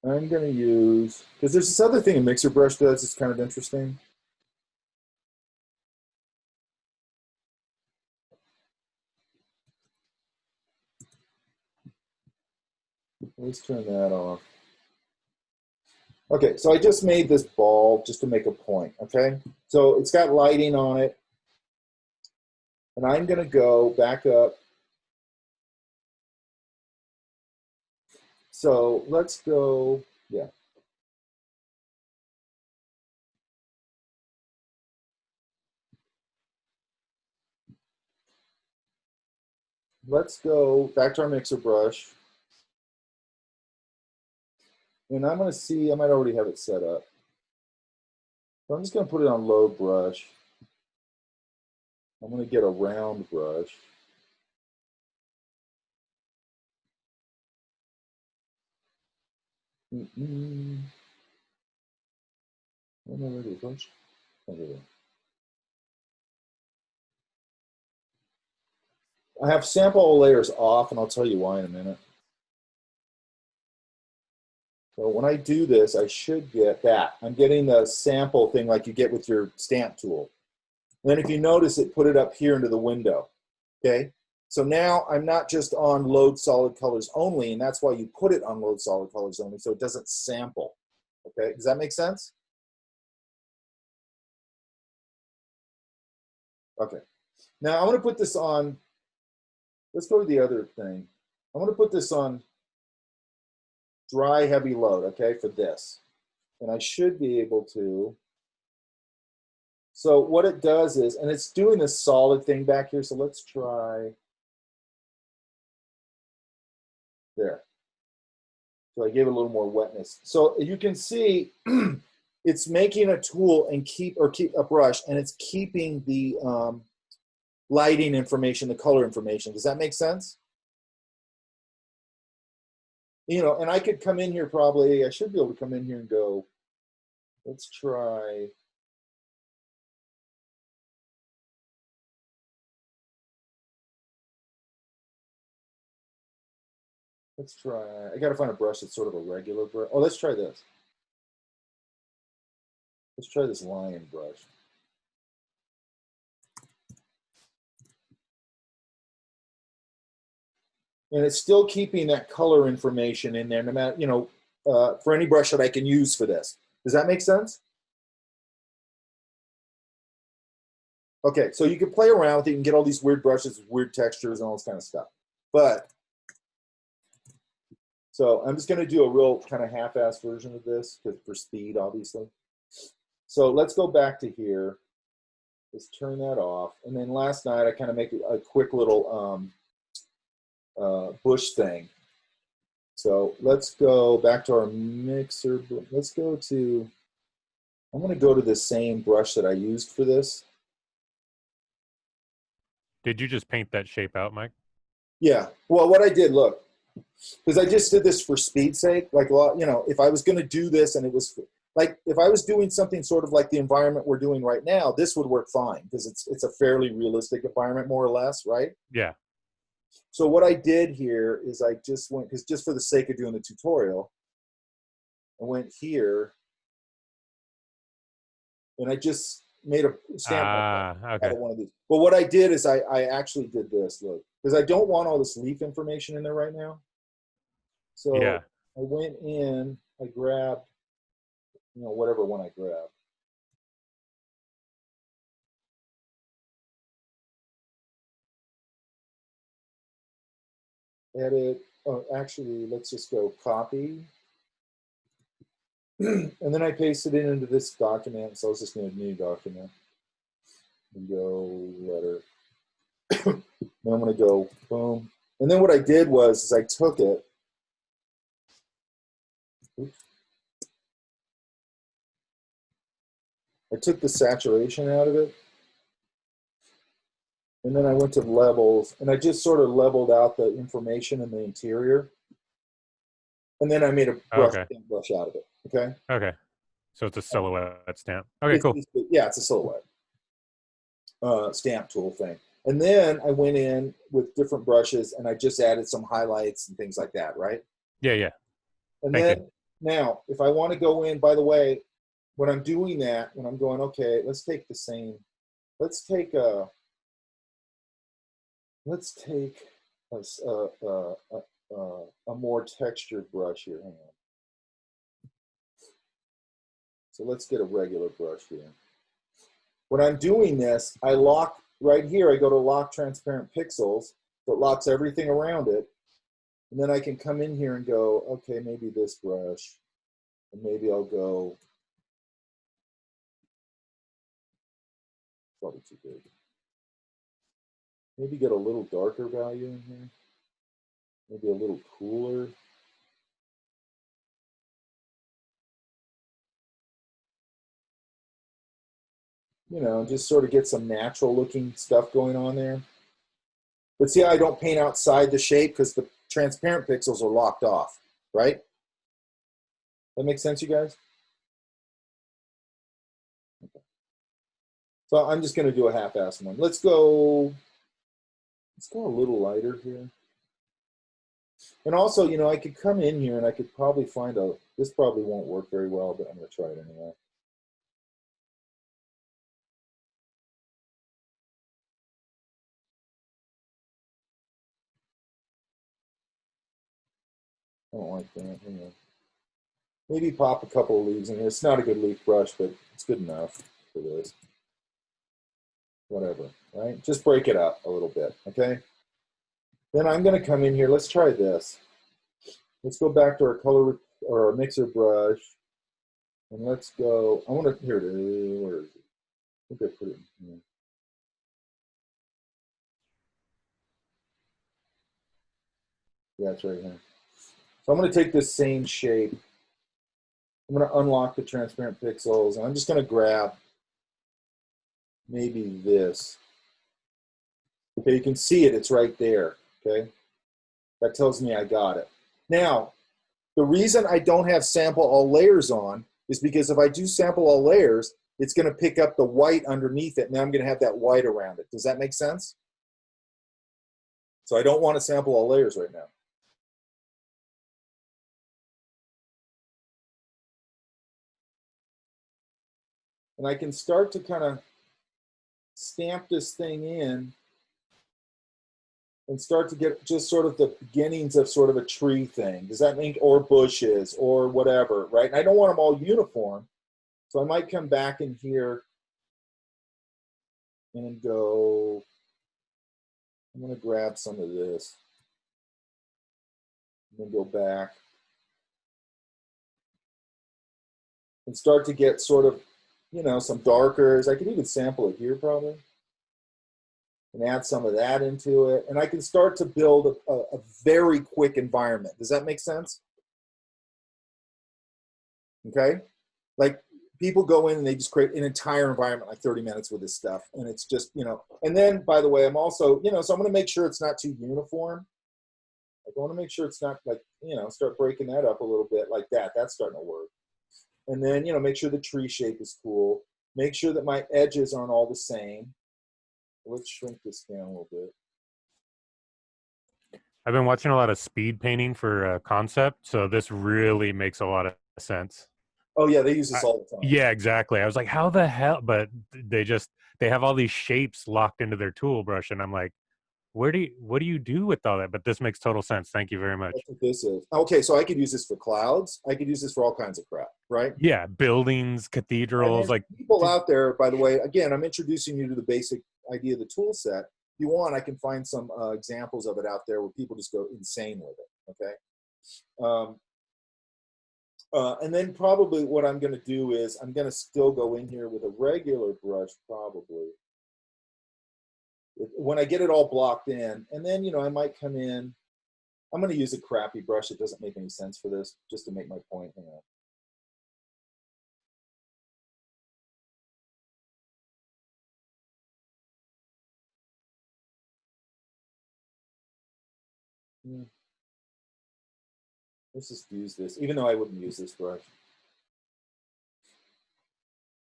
I'm going to use, because there's this other thing a mixer brush does, it's kind of interesting. Let's turn that off. Okay, so I just made this ball just to make a point, okay? So it's got lighting on it. And I'm going to go back up. So let's go, yeah. Let's go back to our mixer brush. And I'm going to see, I might already have it set up. So I'm just going to put it on load brush. I'm going to get a round brush. I have sample all layers off, and I'll tell you why in a minute. So when I do this, I should get that. I'm getting the sample thing like you get with your stamp tool. And then if you notice it, put it up here into the window, okay? So now I'm not just on load solid colors only, and that's why you put it on load solid colors only, so it doesn't sample, okay? Does that make sense? Okay. Now I'm gonna put this on, let's go to the other thing. I'm gonna put this on dry heavy load, okay, for this. And I should be able to. So what it does is, and it's doing this solid thing back here, so let's try there. So I gave it a little more wetness. So you can see it's making a tool and keep a brush, and it's keeping the lighting information, the color information. Does that make sense? You know, and I could come in here probably, I should be able to come in here and go, let's try. Let's try, I gotta find a brush that's sort of a regular brush. Oh, let's try this. Let's try this lion brush. And it's still keeping that color information in there, no matter, you know, for any brush that I can use for this. Does that make sense? Okay, so you can play around with it. You can get all these weird brushes, weird textures, and all this kind of stuff. But, so I'm just going to do a real kind of half-ass version of this for speed, obviously. So let's go back to here. Let's turn that off. And then last night, I kind of make a quick little bush thing. So let's go back to our mixer. Let's go to, I'm going to go to the same brush that I used for this. Did you just paint that shape out, Mike? Yeah. Well, what I did, look, because I just did this for speed's sake. Like, well, you know, if I was going to do this and it was like, if I was doing something sort of like the environment we're doing right now, this would work fine because it's a fairly realistic environment, more or less, right? Yeah. So what I did here is I just went, because just for the sake of doing the tutorial, I went here and I just made a stamp Ah, out okay. of one of these. But what I did is I actually did this, look, because I don't want all this leaf information in there right now. So Yeah. I went in, I grabbed, whatever one I grabbed. Edit. Oh, actually, let's just go copy. And then I pasted it into this document. So I was just going to new document. And go letter. Then I'm going to go boom. And then what I did was I took it. Oops. I took the saturation out of it. And then I went to levels, and I just sort of leveled out the information in the interior. And then I made a brush out of it. Okay. Okay. So it's a silhouette stamp. Okay, cool. Yeah, it's a silhouette stamp tool thing. And then I went in with different brushes, and I just added some highlights and things like that, right? Yeah, yeah. And then now, if I want to go in, by the way, when I'm doing that, when I'm going, okay, let's take the same, let's take a more textured brush here. Hang on. So let's get a regular brush here. When I'm doing this, I lock right here. I go to lock transparent pixels. So it locks everything around it. And then I can come in here and go, okay, maybe this brush. And maybe I'll go, probably too big. Maybe get a little darker value in here. Maybe a little cooler. Just sort of get some natural looking stuff going on there. But see how I don't paint outside the shape because the transparent pixels are locked off, right? That makes sense, you guys? Okay. So I'm just going to do a half-assed one. Let's go a little lighter here. And also, I could come in here and I could probably find this probably won't work very well, but I'm going to try it anyway. I don't like that. Hang on. Maybe pop a couple of leaves in here. It's not a good leaf brush, but it's good enough for this. Whatever, right? Just break it up a little bit, okay? Then I'm going to come in here. Let's try this. Let's go back to our color or our mixer brush. And let's go. I want to, here it is. Where is it? I think I put it in here. Yeah, it's right here. So I'm going to take this same shape. I'm going to unlock the transparent pixels. And I'm just going to grab maybe this. Okay, you can see it. It's right there. Okay. That tells me I got it. Now, the reason I don't have sample all layers on is because if I do sample all layers, it's going to pick up the white underneath it. Now I'm going to have that white around it. Does that make sense? So I don't want to sample all layers right now. And I can start to kind of stamp this thing in and start to get just sort of the beginnings of sort of a tree thing. Does that mean, or bushes or whatever, right? And I don't want them all uniform. So I might come back in here and go, I'm going to grab some of this and then go back and start to get sort of, some darkers. I could even sample it here probably and add some of that into it. And I can start to build a very quick environment. Does that make sense? Okay. Like people go in and they just create an entire environment, like 30 minutes with this stuff. And it's just, and then by the way, I'm also, so I'm going to make sure it's not too uniform. I want to make sure it's not like, start breaking that up a little bit like that. That's starting to work. And then, make sure the tree shape is cool. Make sure that my edges aren't all the same. Let's shrink this down a little bit. I've been watching a lot of speed painting for concept, so this really makes a lot of sense. Oh yeah, they use this all the time. Yeah, exactly. I was like, how the hell? But they have all these shapes locked into their tool brush, and I'm like, what do you do with all that? But this makes total sense. Thank you very much. That's what this is. Okay, so I could use this for clouds. I could use this for all kinds of crap, right? Yeah, buildings, And cathedrals, then like people out there, by the way, again, I'm introducing you to the basic idea of the tool set. If you want, I can find some examples of it out there where people just go insane with it, okay? And then probably what I'm going to do is I'm going to still go in here with a regular brush, probably. When I get it all blocked in, and then, you know, I might come in. I'm going to use a crappy brush. It doesn't make any sense for this, just to make my point. Hang on. Let's just use this, even though I wouldn't use this brush.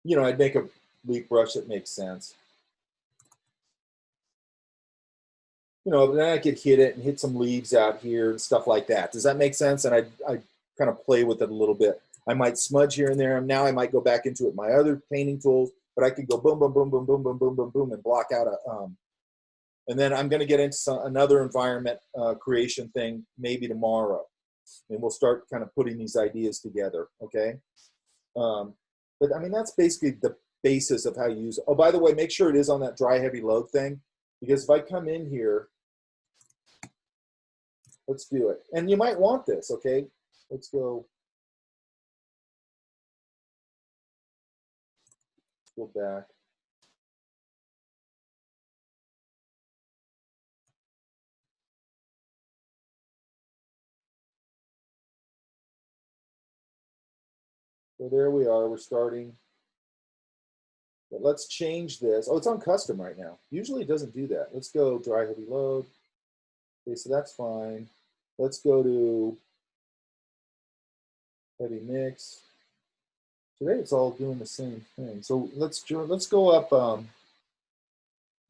You know, I'd make a leaf brush that makes sense. You know, then I could hit it and hit some leaves out here and stuff like that. Does that make sense? And I kind of play with it a little bit. I might smudge here and there. Now I might go back into it, my other painting tools, but I could go boom, boom, boom, boom, boom, boom, boom, boom, boom, and block out a, and then I'm going to get into another environment creation thing maybe tomorrow. And we'll start kind of putting these ideas together, okay? But I mean, that's basically the basis of how you use it. Oh, by the way, make sure it is on that dry, heavy load thing, because if I come in here, let's do it. And you might want this, okay? Let's go. Let's go back. So there we are, we're starting. But let's change this. Oh, it's on custom right now. Usually it doesn't do that. Let's go dry, heavy load. Okay, so that's fine. Let's go to heavy mix. Today it's all doing the same thing. So let's go up,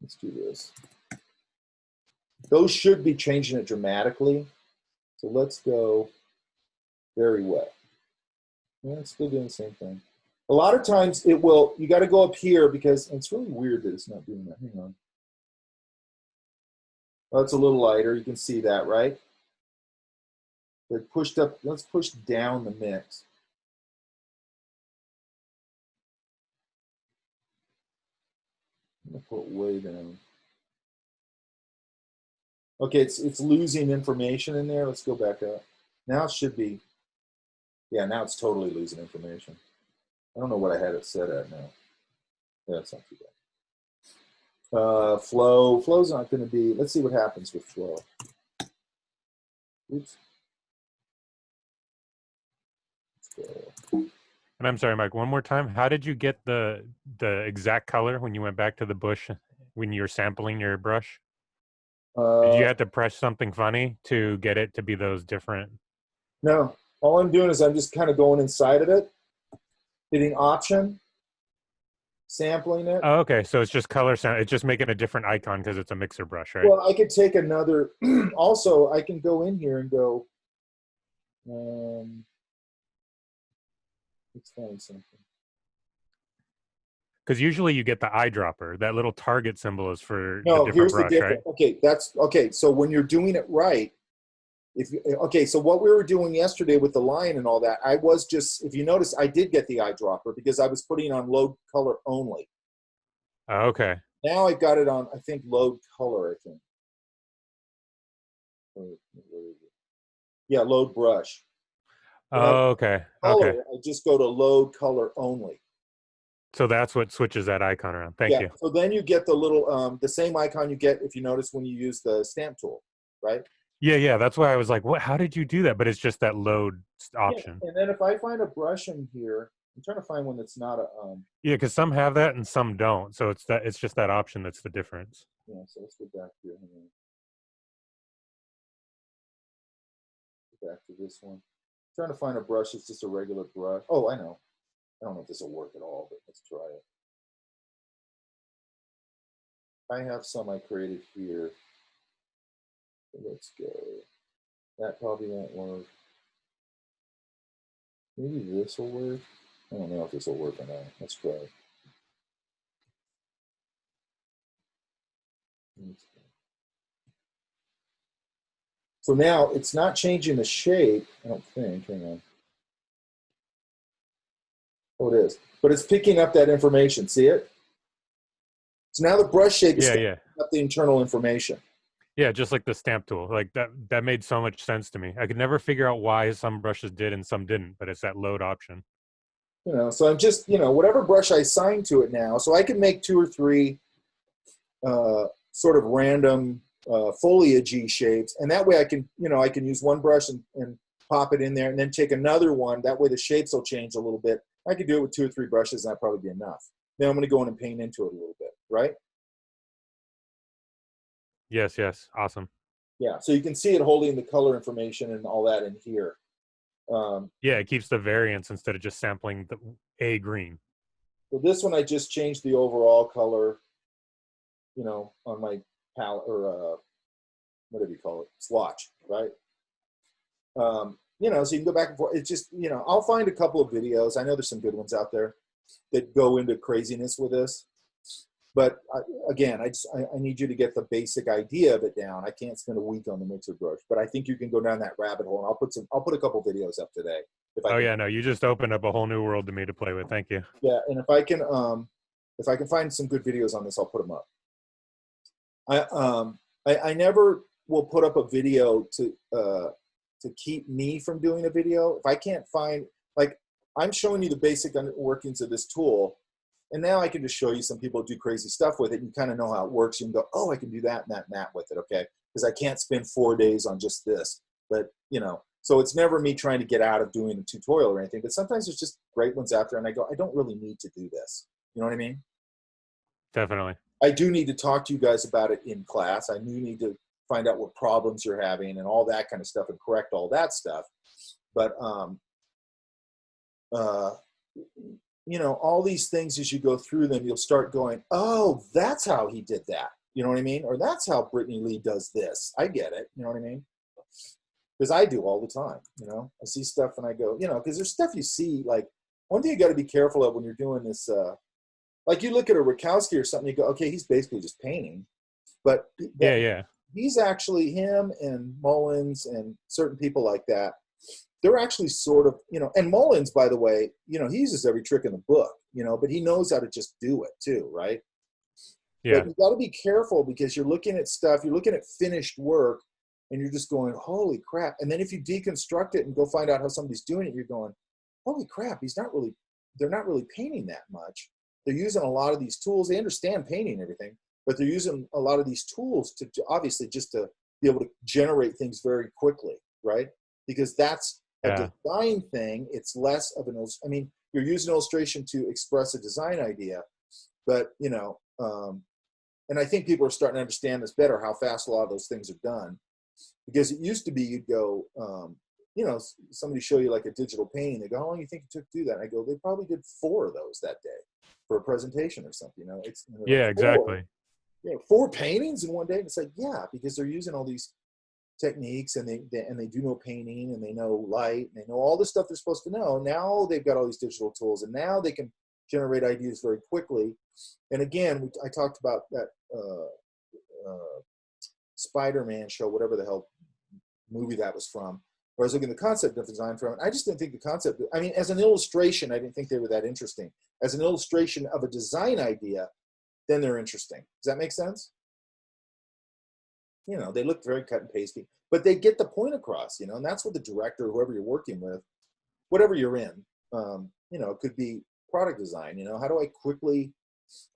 let's do this. Those should be changing it dramatically. So let's go very wet. Yeah, it's still doing the same thing. A lot of times it will, you got to go up here because it's really weird that it's not doing that. Hang on. Oh, it's a little lighter. You can see that, right? But pushed up, let's push down the mix. I'm going to put way down. Okay, it's losing information in there. Let's go back up. Now it should be, yeah, now it's totally losing information. I don't know what I had it set at now. Yeah, it's not too bad. Flow's not going to be, let's see what happens with flow. Oops. And I'm sorry, Mike, one more time. How did you get the exact color when you went back to the bush when you were sampling your brush? Did you have to press something funny to get it to be those different? No, all I'm doing is I'm just kind of going inside of it, hitting option, sampling it. Oh, okay. So it's just color sound. It's just making a different icon because it's a mixer brush, right? Well, I could take another, also I can go in here and go, let's find something. Because usually you get the eyedropper. That little target symbol is for No, the different here's brush, the difference. right? Okay, that's okay. So when you're doing it right, if you, okay, so what we were doing yesterday with the line and all that, I was just, if you notice, I did get the eyedropper because I was putting on load color only. Oh, okay. Now I've got it on, I think, load color, I think. Yeah, load brush. Oh, okay. Color, Okay. I just go to load color only. So that's what switches that icon around. Thank Yeah, you. so then you get the little, the same icon you get if you notice when you use the stamp tool, right? Yeah. That's why I was like, what? How did you do that? But it's just that load option. Yeah, and then if I find a brush in here, I'm trying to find one that's not a, Yeah, because some have that and some don't. So it's just that option that's the difference. yeah, so let's go back here. Hang on. Go back to this one. I'm trying to find a brush that's just a regular brush. Oh, I know. I don't know if this will work at all, but let's try it. I have some I created here. So let's go. That probably won't work. Maybe this will work. I don't know if this will work or not. Let's try it. So now it's not changing the shape, I don't think. Hang on. Oh, it is. But it's picking up that information. See it? So now the brush shape is Yeah, picking yeah. up the internal information. Yeah, just like the stamp tool. Like that made so much sense to me. I could never figure out why some brushes did and some didn't, but it's that load option. You know, so I'm just, you know, whatever brush I assign to it now, so I can make 2 or 3 sort of random foliage-y shapes, and that way I can, you know, I can use one brush and pop it in there, and then take another one. That way the shapes will change a little bit. I could do it with 2 or 3 brushes, and that'd probably be enough. Then I'm going to go in and paint into it a little bit, right? Yes, yes. Awesome. Yeah, so you can see it holding the color information and all that in here. Yeah, it keeps the variance instead of just sampling the A green. So this one, I just changed the overall color, you know, on my palette, or whatever you call it, swatch, right? You know, so you can go back and forth. It's just, you know, I'll find a couple of videos. I know there's some good ones out there that go into craziness with this. But again, I need you to get the basic idea of it down. I can't spend a week on the mixer brush, but I think you can go down that rabbit hole. And I'll put a couple videos up today. If I Oh can. yeah, no, you just opened up a whole new world to me to play with. Thank you. Yeah, and if I can find some good videos on this, I'll put them up. I never will put up a video to keep me from doing a video. If I can't find, like, I'm showing you the basic workings of this tool, and now I can just show you some people do crazy stuff with it. And you kind of know how it works. You can go, oh, I can do that and that and that with it, okay? Because I can't spend 4 days on just this. But, you know, so it's never me trying to get out of doing a tutorial or anything. But sometimes there's just great ones out there, and I go, I don't really need to do this. You know what I mean? Definitely. I do need to talk to you guys about it in class. I do need to find out what problems you're having and all that kind of stuff and correct all that stuff. But, you know, all these things, as you go through them, you'll start going, oh, that's how he did that. You know what I mean? Or that's how Brittany Lee does this. I get it. You know what I mean? Because I do all the time. You know, I see stuff and I go, you know, because there's stuff you see. Like, one thing you got to be careful of when you're doing this, like you look at a Rakowski or something, you go, okay, he's basically just painting. But Yeah. he's actually, him and Mullins and certain people like that, they're actually sort of, you know, and Mullins, by the way, you know, he uses every trick in the book, you know, but he knows how to just do it too, right? Yeah. But you got to be careful because you're looking at stuff, you're looking at finished work, and you're just going, holy crap. And then if you deconstruct it and go find out how somebody's doing it, you're going, holy crap, they're not really painting that much. They're using a lot of these tools. They understand painting and everything, but they're using a lot of these tools to obviously just to be able to generate things very quickly, right? Because that's a design thing. It's less of an, I mean, you're using illustration to express a design idea, but, you know, and I think people are starting to understand this better, how fast a lot of those things are done. Because it used to be you'd go, you know, somebody show you like a digital painting. They go, how long do you think it took to do that? And I go, they probably did 4 of those that day for a presentation or something, you know? It's Yeah, like, exactly. 4 paintings in one day. And it's like, yeah, because they're using all these techniques and they do know painting and they know light and they know all the stuff they're supposed to know. Now they've got all these digital tools and now they can generate ideas very quickly. And again, I talked about that Spider-Man show, whatever the hell movie that was from, where I was looking at the concept of design from it. I just didn't think the concept, I mean, as an illustration, I didn't think they were that interesting. As an illustration of a design idea, then they're interesting. Does that make sense? You know, they look very cut and pasty, but they get the point across, you know, and that's what the director, whoever you're working with, whatever you're in, you know, it could be product design, you know, how do I quickly,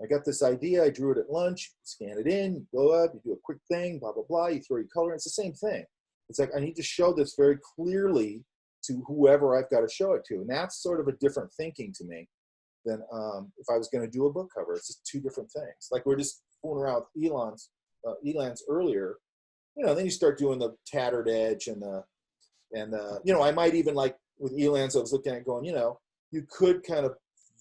I got this idea, I drew it at lunch, scan it in, you go up, you do a quick thing, blah, blah, blah, you throw your color, it's the same thing. It's like, I need to show this very clearly to whoever I've got to show it to. And that's sort of a different thinking to me than if I was going to do a book cover. It's just 2 different things. Like we're just fooling around with Elance earlier, you know, then you start doing the tattered edge and you know, I might even like with Elance, I was looking at going, you know, you could kind of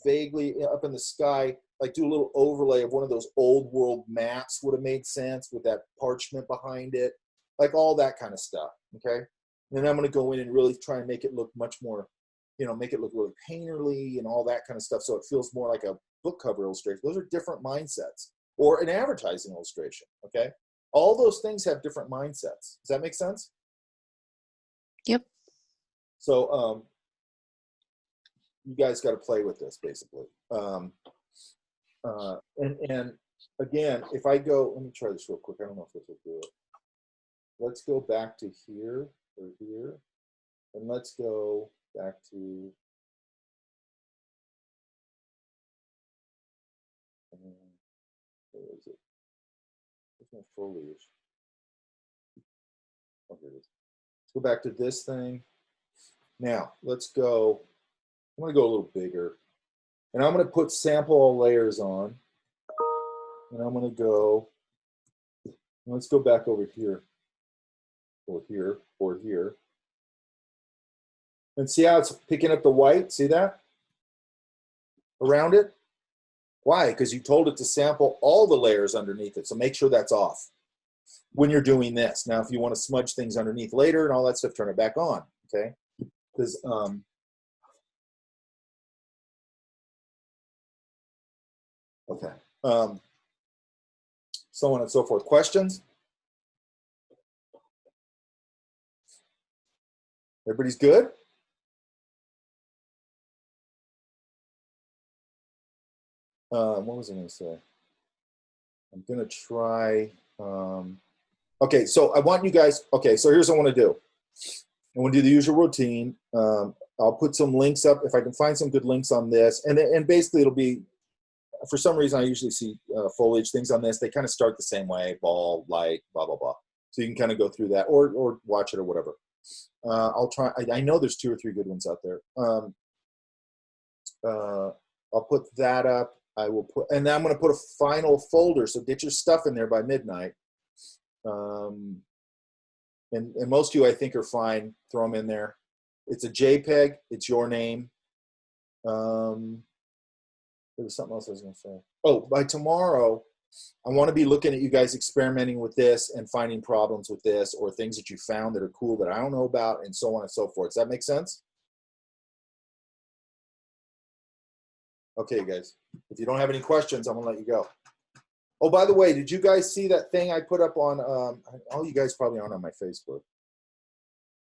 vaguely up in the sky, like do a little overlay of one of those old world maps would have made sense with that parchment behind it, like all that kind of stuff. Okay. And then I'm going to go in and really try and make it look much more, you know, make it look really painterly and all that kind of stuff. So it feels more like a book cover illustration. Those are different mindsets, or an advertising illustration. Okay. All those things have different mindsets. Does that make sense? Yep. So, you guys got to play with this basically. And again, if I go, let me try this real quick. I don't know if this will do it. Let's go back to here or here. And let's go back to, where is it? There's no foliage. Oh, here it is. Let's go back to this thing. Now, let's go, I'm going to go a little bigger. And I'm going to put sample all layers on. And I'm going to go, let's go back over here, or here, or here. And see how it's picking up the white? See that? Around it? Why? Because you told it to sample all the layers underneath it. So make sure that's off when you're doing this. Now, if you want to smudge things underneath later and all that stuff, turn it back on, okay? Because okay. So on and so forth. Questions? Everybody's good? What was I going to say? I'm going to try. Okay, so I want you guys. Okay, so here's what I want to do. I want to do the usual routine. I'll put some links up if I can find some good links on this, and basically it'll be. For some reason, I usually see foliage things on this. They kind of start the same way: ball, light, blah blah blah. So you can kind of go through that, or watch it, or whatever. I'll try. I know there's 2 or 3 good ones out there. I'll put that up. I will put, and then I'm going to put a final folder. So get your stuff in there by midnight. And most of you, I think, are fine. Throw them in there. It's a JPEG. It's your name. There was something else I was going to say. Oh, by tomorrow, I want to be looking at you guys experimenting with this and finding problems with this, or things that you found that are cool that I don't know about, and so on and so forth. Does that make sense? Okay, guys. If you don't have any questions, I'm going to let you go. Oh, by the way, did you guys see that thing I put up on, all you guys probably aren't on my Facebook.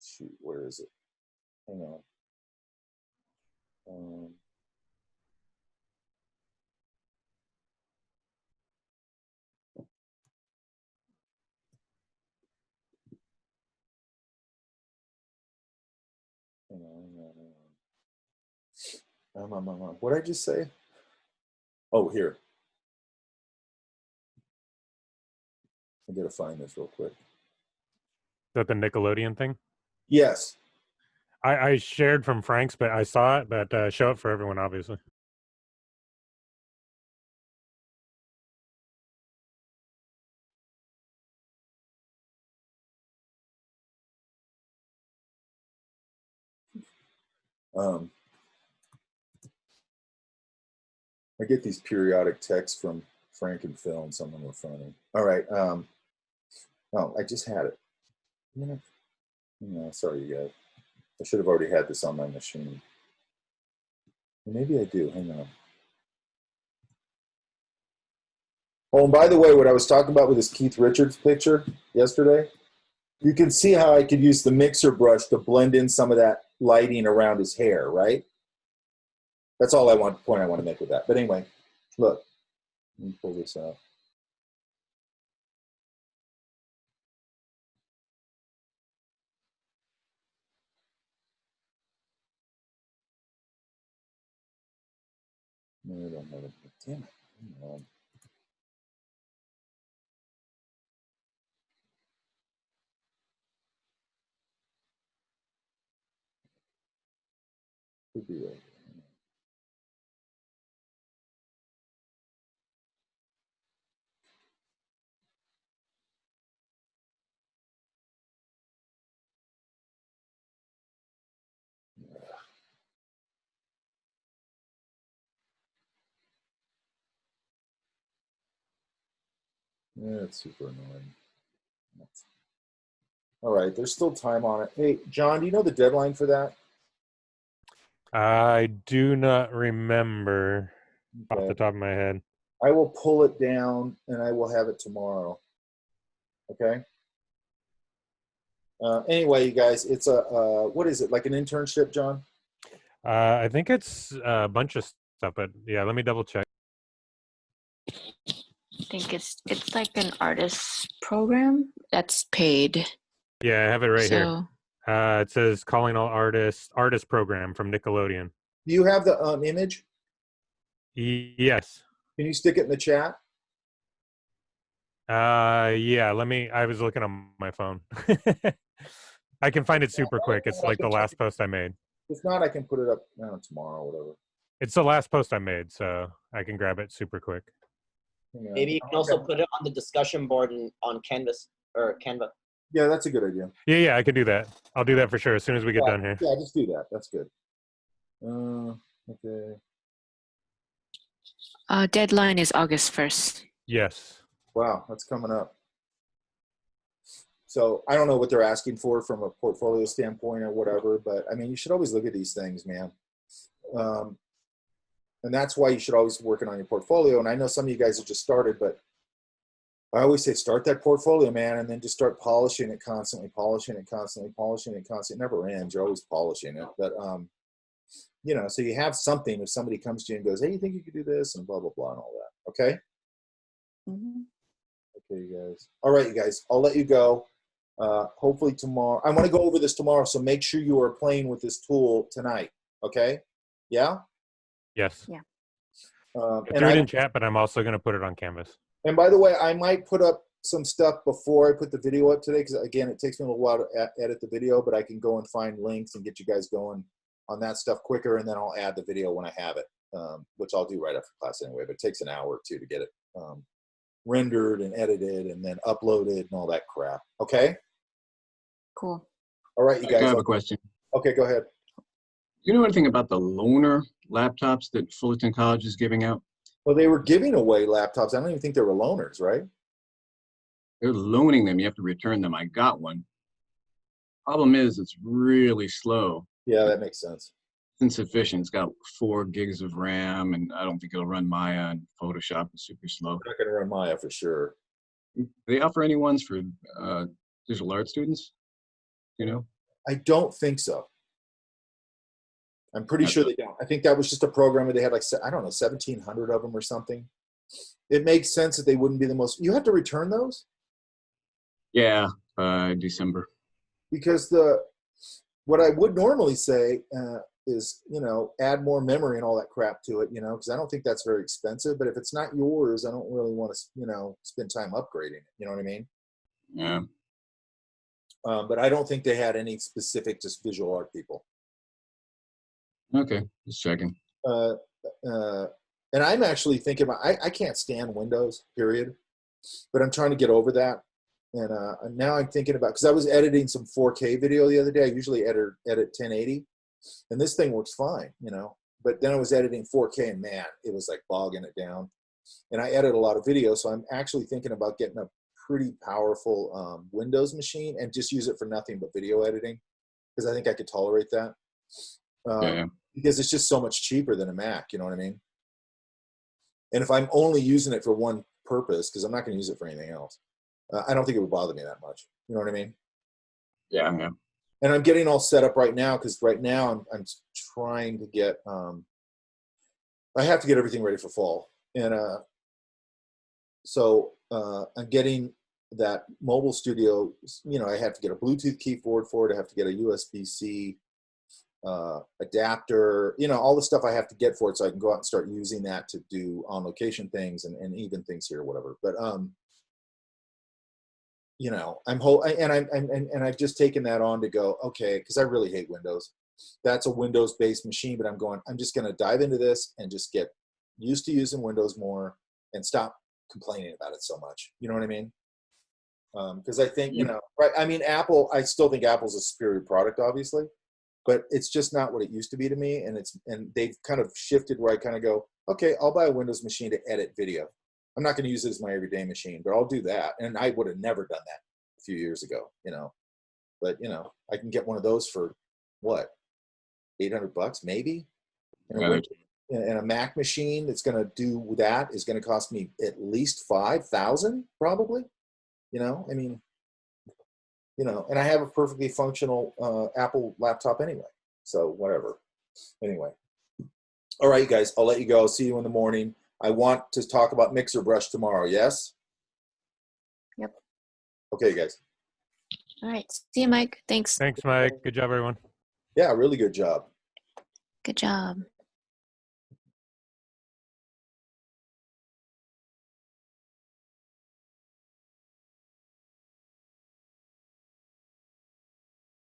Shoot, where is it? Hang on. Hang on. What did I just say? Oh, here. I gotta find this real quick. Is that the Nickelodeon thing? Yes. I shared from Frank's, but I saw it, but show it for everyone, obviously. I get these periodic texts from Frank and Phil, and some of them are funny. All right. Oh, I just had it. No, sorry, you guys. I should have already had this on my machine. Maybe I do. Hang on. Oh, and by the way, what I was talking about with this Keith Richards picture yesterday, you can see how I could use the mixer brush to blend in some of that lighting around his hair, right? That's all point I want to make with that. But anyway, look, let me pull this out. No, I don't have it. Damn it. Hang on. Could be right. Yeah, it's super annoying. All right, there's still time on it. Hey, John, do you know the deadline for that? I do not remember off Okay. the top of my head. I will pull it down and I will have it tomorrow. Okay. Anyway, you guys, it's a what is it, like an internship, John? I think it's a bunch of stuff, but yeah, let me double check. I think it's like an artist program that's paid. Yeah, I have it right here. So It says calling all artists artist program from Nickelodeon. Do you have the image? Yes. Can you stick it in the chat? Yeah, I was looking on my phone. I can find it super quick. It's like the last post I made. If not, I can put it up tomorrow or whatever. It's the last post I made, so I can grab it super quick. Hang on. Maybe you can also put it on the discussion board on Canvas or Canva. Yeah, that's a good idea. Yeah, I can do that. I'll do that for sure as soon as we get done here. Yeah, just do that. That's good. Okay. deadline is August 1st. Yes. Wow, that's coming up. So I don't know what they're asking for from a portfolio standpoint or whatever, but I mean, you should always look at these things, man. And that's why you should always be working on your portfolio. And I know some of you guys have just started, but I always say start that portfolio, man, and then just start polishing it constantly, polishing it constantly, polishing it constantly. It never ends. You're always polishing it. But, you know, so you have something if somebody comes to you and goes, hey, you think you could do this and blah, blah, blah and all that. Okay? Mm-hmm. Okay, you guys. All right, you guys. I'll let you go. Hopefully tomorrow. I want to go over this tomorrow, so make sure you are playing with this tool tonight. Okay? Yeah? Yes. Yeah. I threw it in chat, but I'm also going to put it on Canvas. And by the way, I might put up some stuff before I put the video up today, because again, it takes me a little while to edit the video, but I can go and find links and get you guys going on that stuff quicker, and then I'll add the video when I have it, which I'll do right after class anyway, but it takes an hour or two to get it rendered and edited and then uploaded and all that crap. Okay? Cool. All right, you guys. I have a question. Okay, go ahead. Do you know anything about the loaner laptops that Fullerton College is giving out? Well, they were giving away laptops. I don't even think they were loaners, right? They're loaning them. You have to return them. I got one. Problem is, it's really slow. Yeah, that makes sense. It's insufficient. It's got 4 gigs of RAM, and I don't think it'll run Maya, and Photoshop is super slow. I'm not going to run Maya for sure. Do they offer any ones for digital art students? You know? I don't think so. I'm pretty sure they don't. I think that was just a program where they had like, I don't know, 1,700 of them or something. It makes sense that they wouldn't be the most. You have to return those? Yeah, by December. Because what I would normally say is, you know, add more memory and all that crap to it, you know, because I don't think that's very expensive. But if it's not yours, I don't really want to, you know, spend time upgrading it. You know what I mean? Yeah. But I don't think they had any specific just visual art people. Okay, just checking. And I'm actually thinking about, I can't stand Windows, period. But I'm trying to get over that. And now I'm thinking about, because I was editing some 4K video the other day. I usually edit 1080. And this thing works fine, you know. But then I was editing 4K, and man, it was like bogging it down. And I edit a lot of video, so I'm actually thinking about getting a pretty powerful Windows machine and just use it for nothing but video editing, because I think I could tolerate that. Yeah. Because it's just so much cheaper than a Mac, you know what I mean? And if I'm only using it for one purpose, because I'm not going to use it for anything else, I don't think it would bother me that much. You know what I mean? Yeah, yeah. And I'm getting all set up right now, because right now I'm trying to get, I have to get everything ready for fall. And so I'm getting that mobile studio, you know, I have to get a Bluetooth keyboard for it. I have to get a USB-C adapter, you know, all the stuff I have to get for it, so I can go out and start using that to do on location things and even things here or whatever. But you know, I've just taken that on to go, okay, because I really hate Windows. That's a Windows-based machine, but I'm just going to dive into this and just get used to using Windows more and stop complaining about it so much. You know what I mean? Because I think, you know, right? I mean, Apple, I still think Apple's a superior product, obviously, but it's just not what it used to be to me. And they've kind of shifted where I kind of go, okay, I'll buy a Windows machine to edit video. I'm not going to use it as my everyday machine, but I'll do that. And I would have never done that a few years ago, you know. But, you know, I can get one of those for what? $800 maybe. And, Yeah, and a Mac machine that's going to do that is going to cost me at least 5,000 probably. You know, I mean, you know, and I have a perfectly functional Apple laptop anyway. So whatever. Anyway. All right, you guys, I'll let you go. I'll see you in the morning. I want to talk about Mixer Brush tomorrow. Yes? Yep. Okay, guys. All right. See you, Mike. Thanks. Thanks, Mike. Good job, everyone. Yeah, really good job. Good job.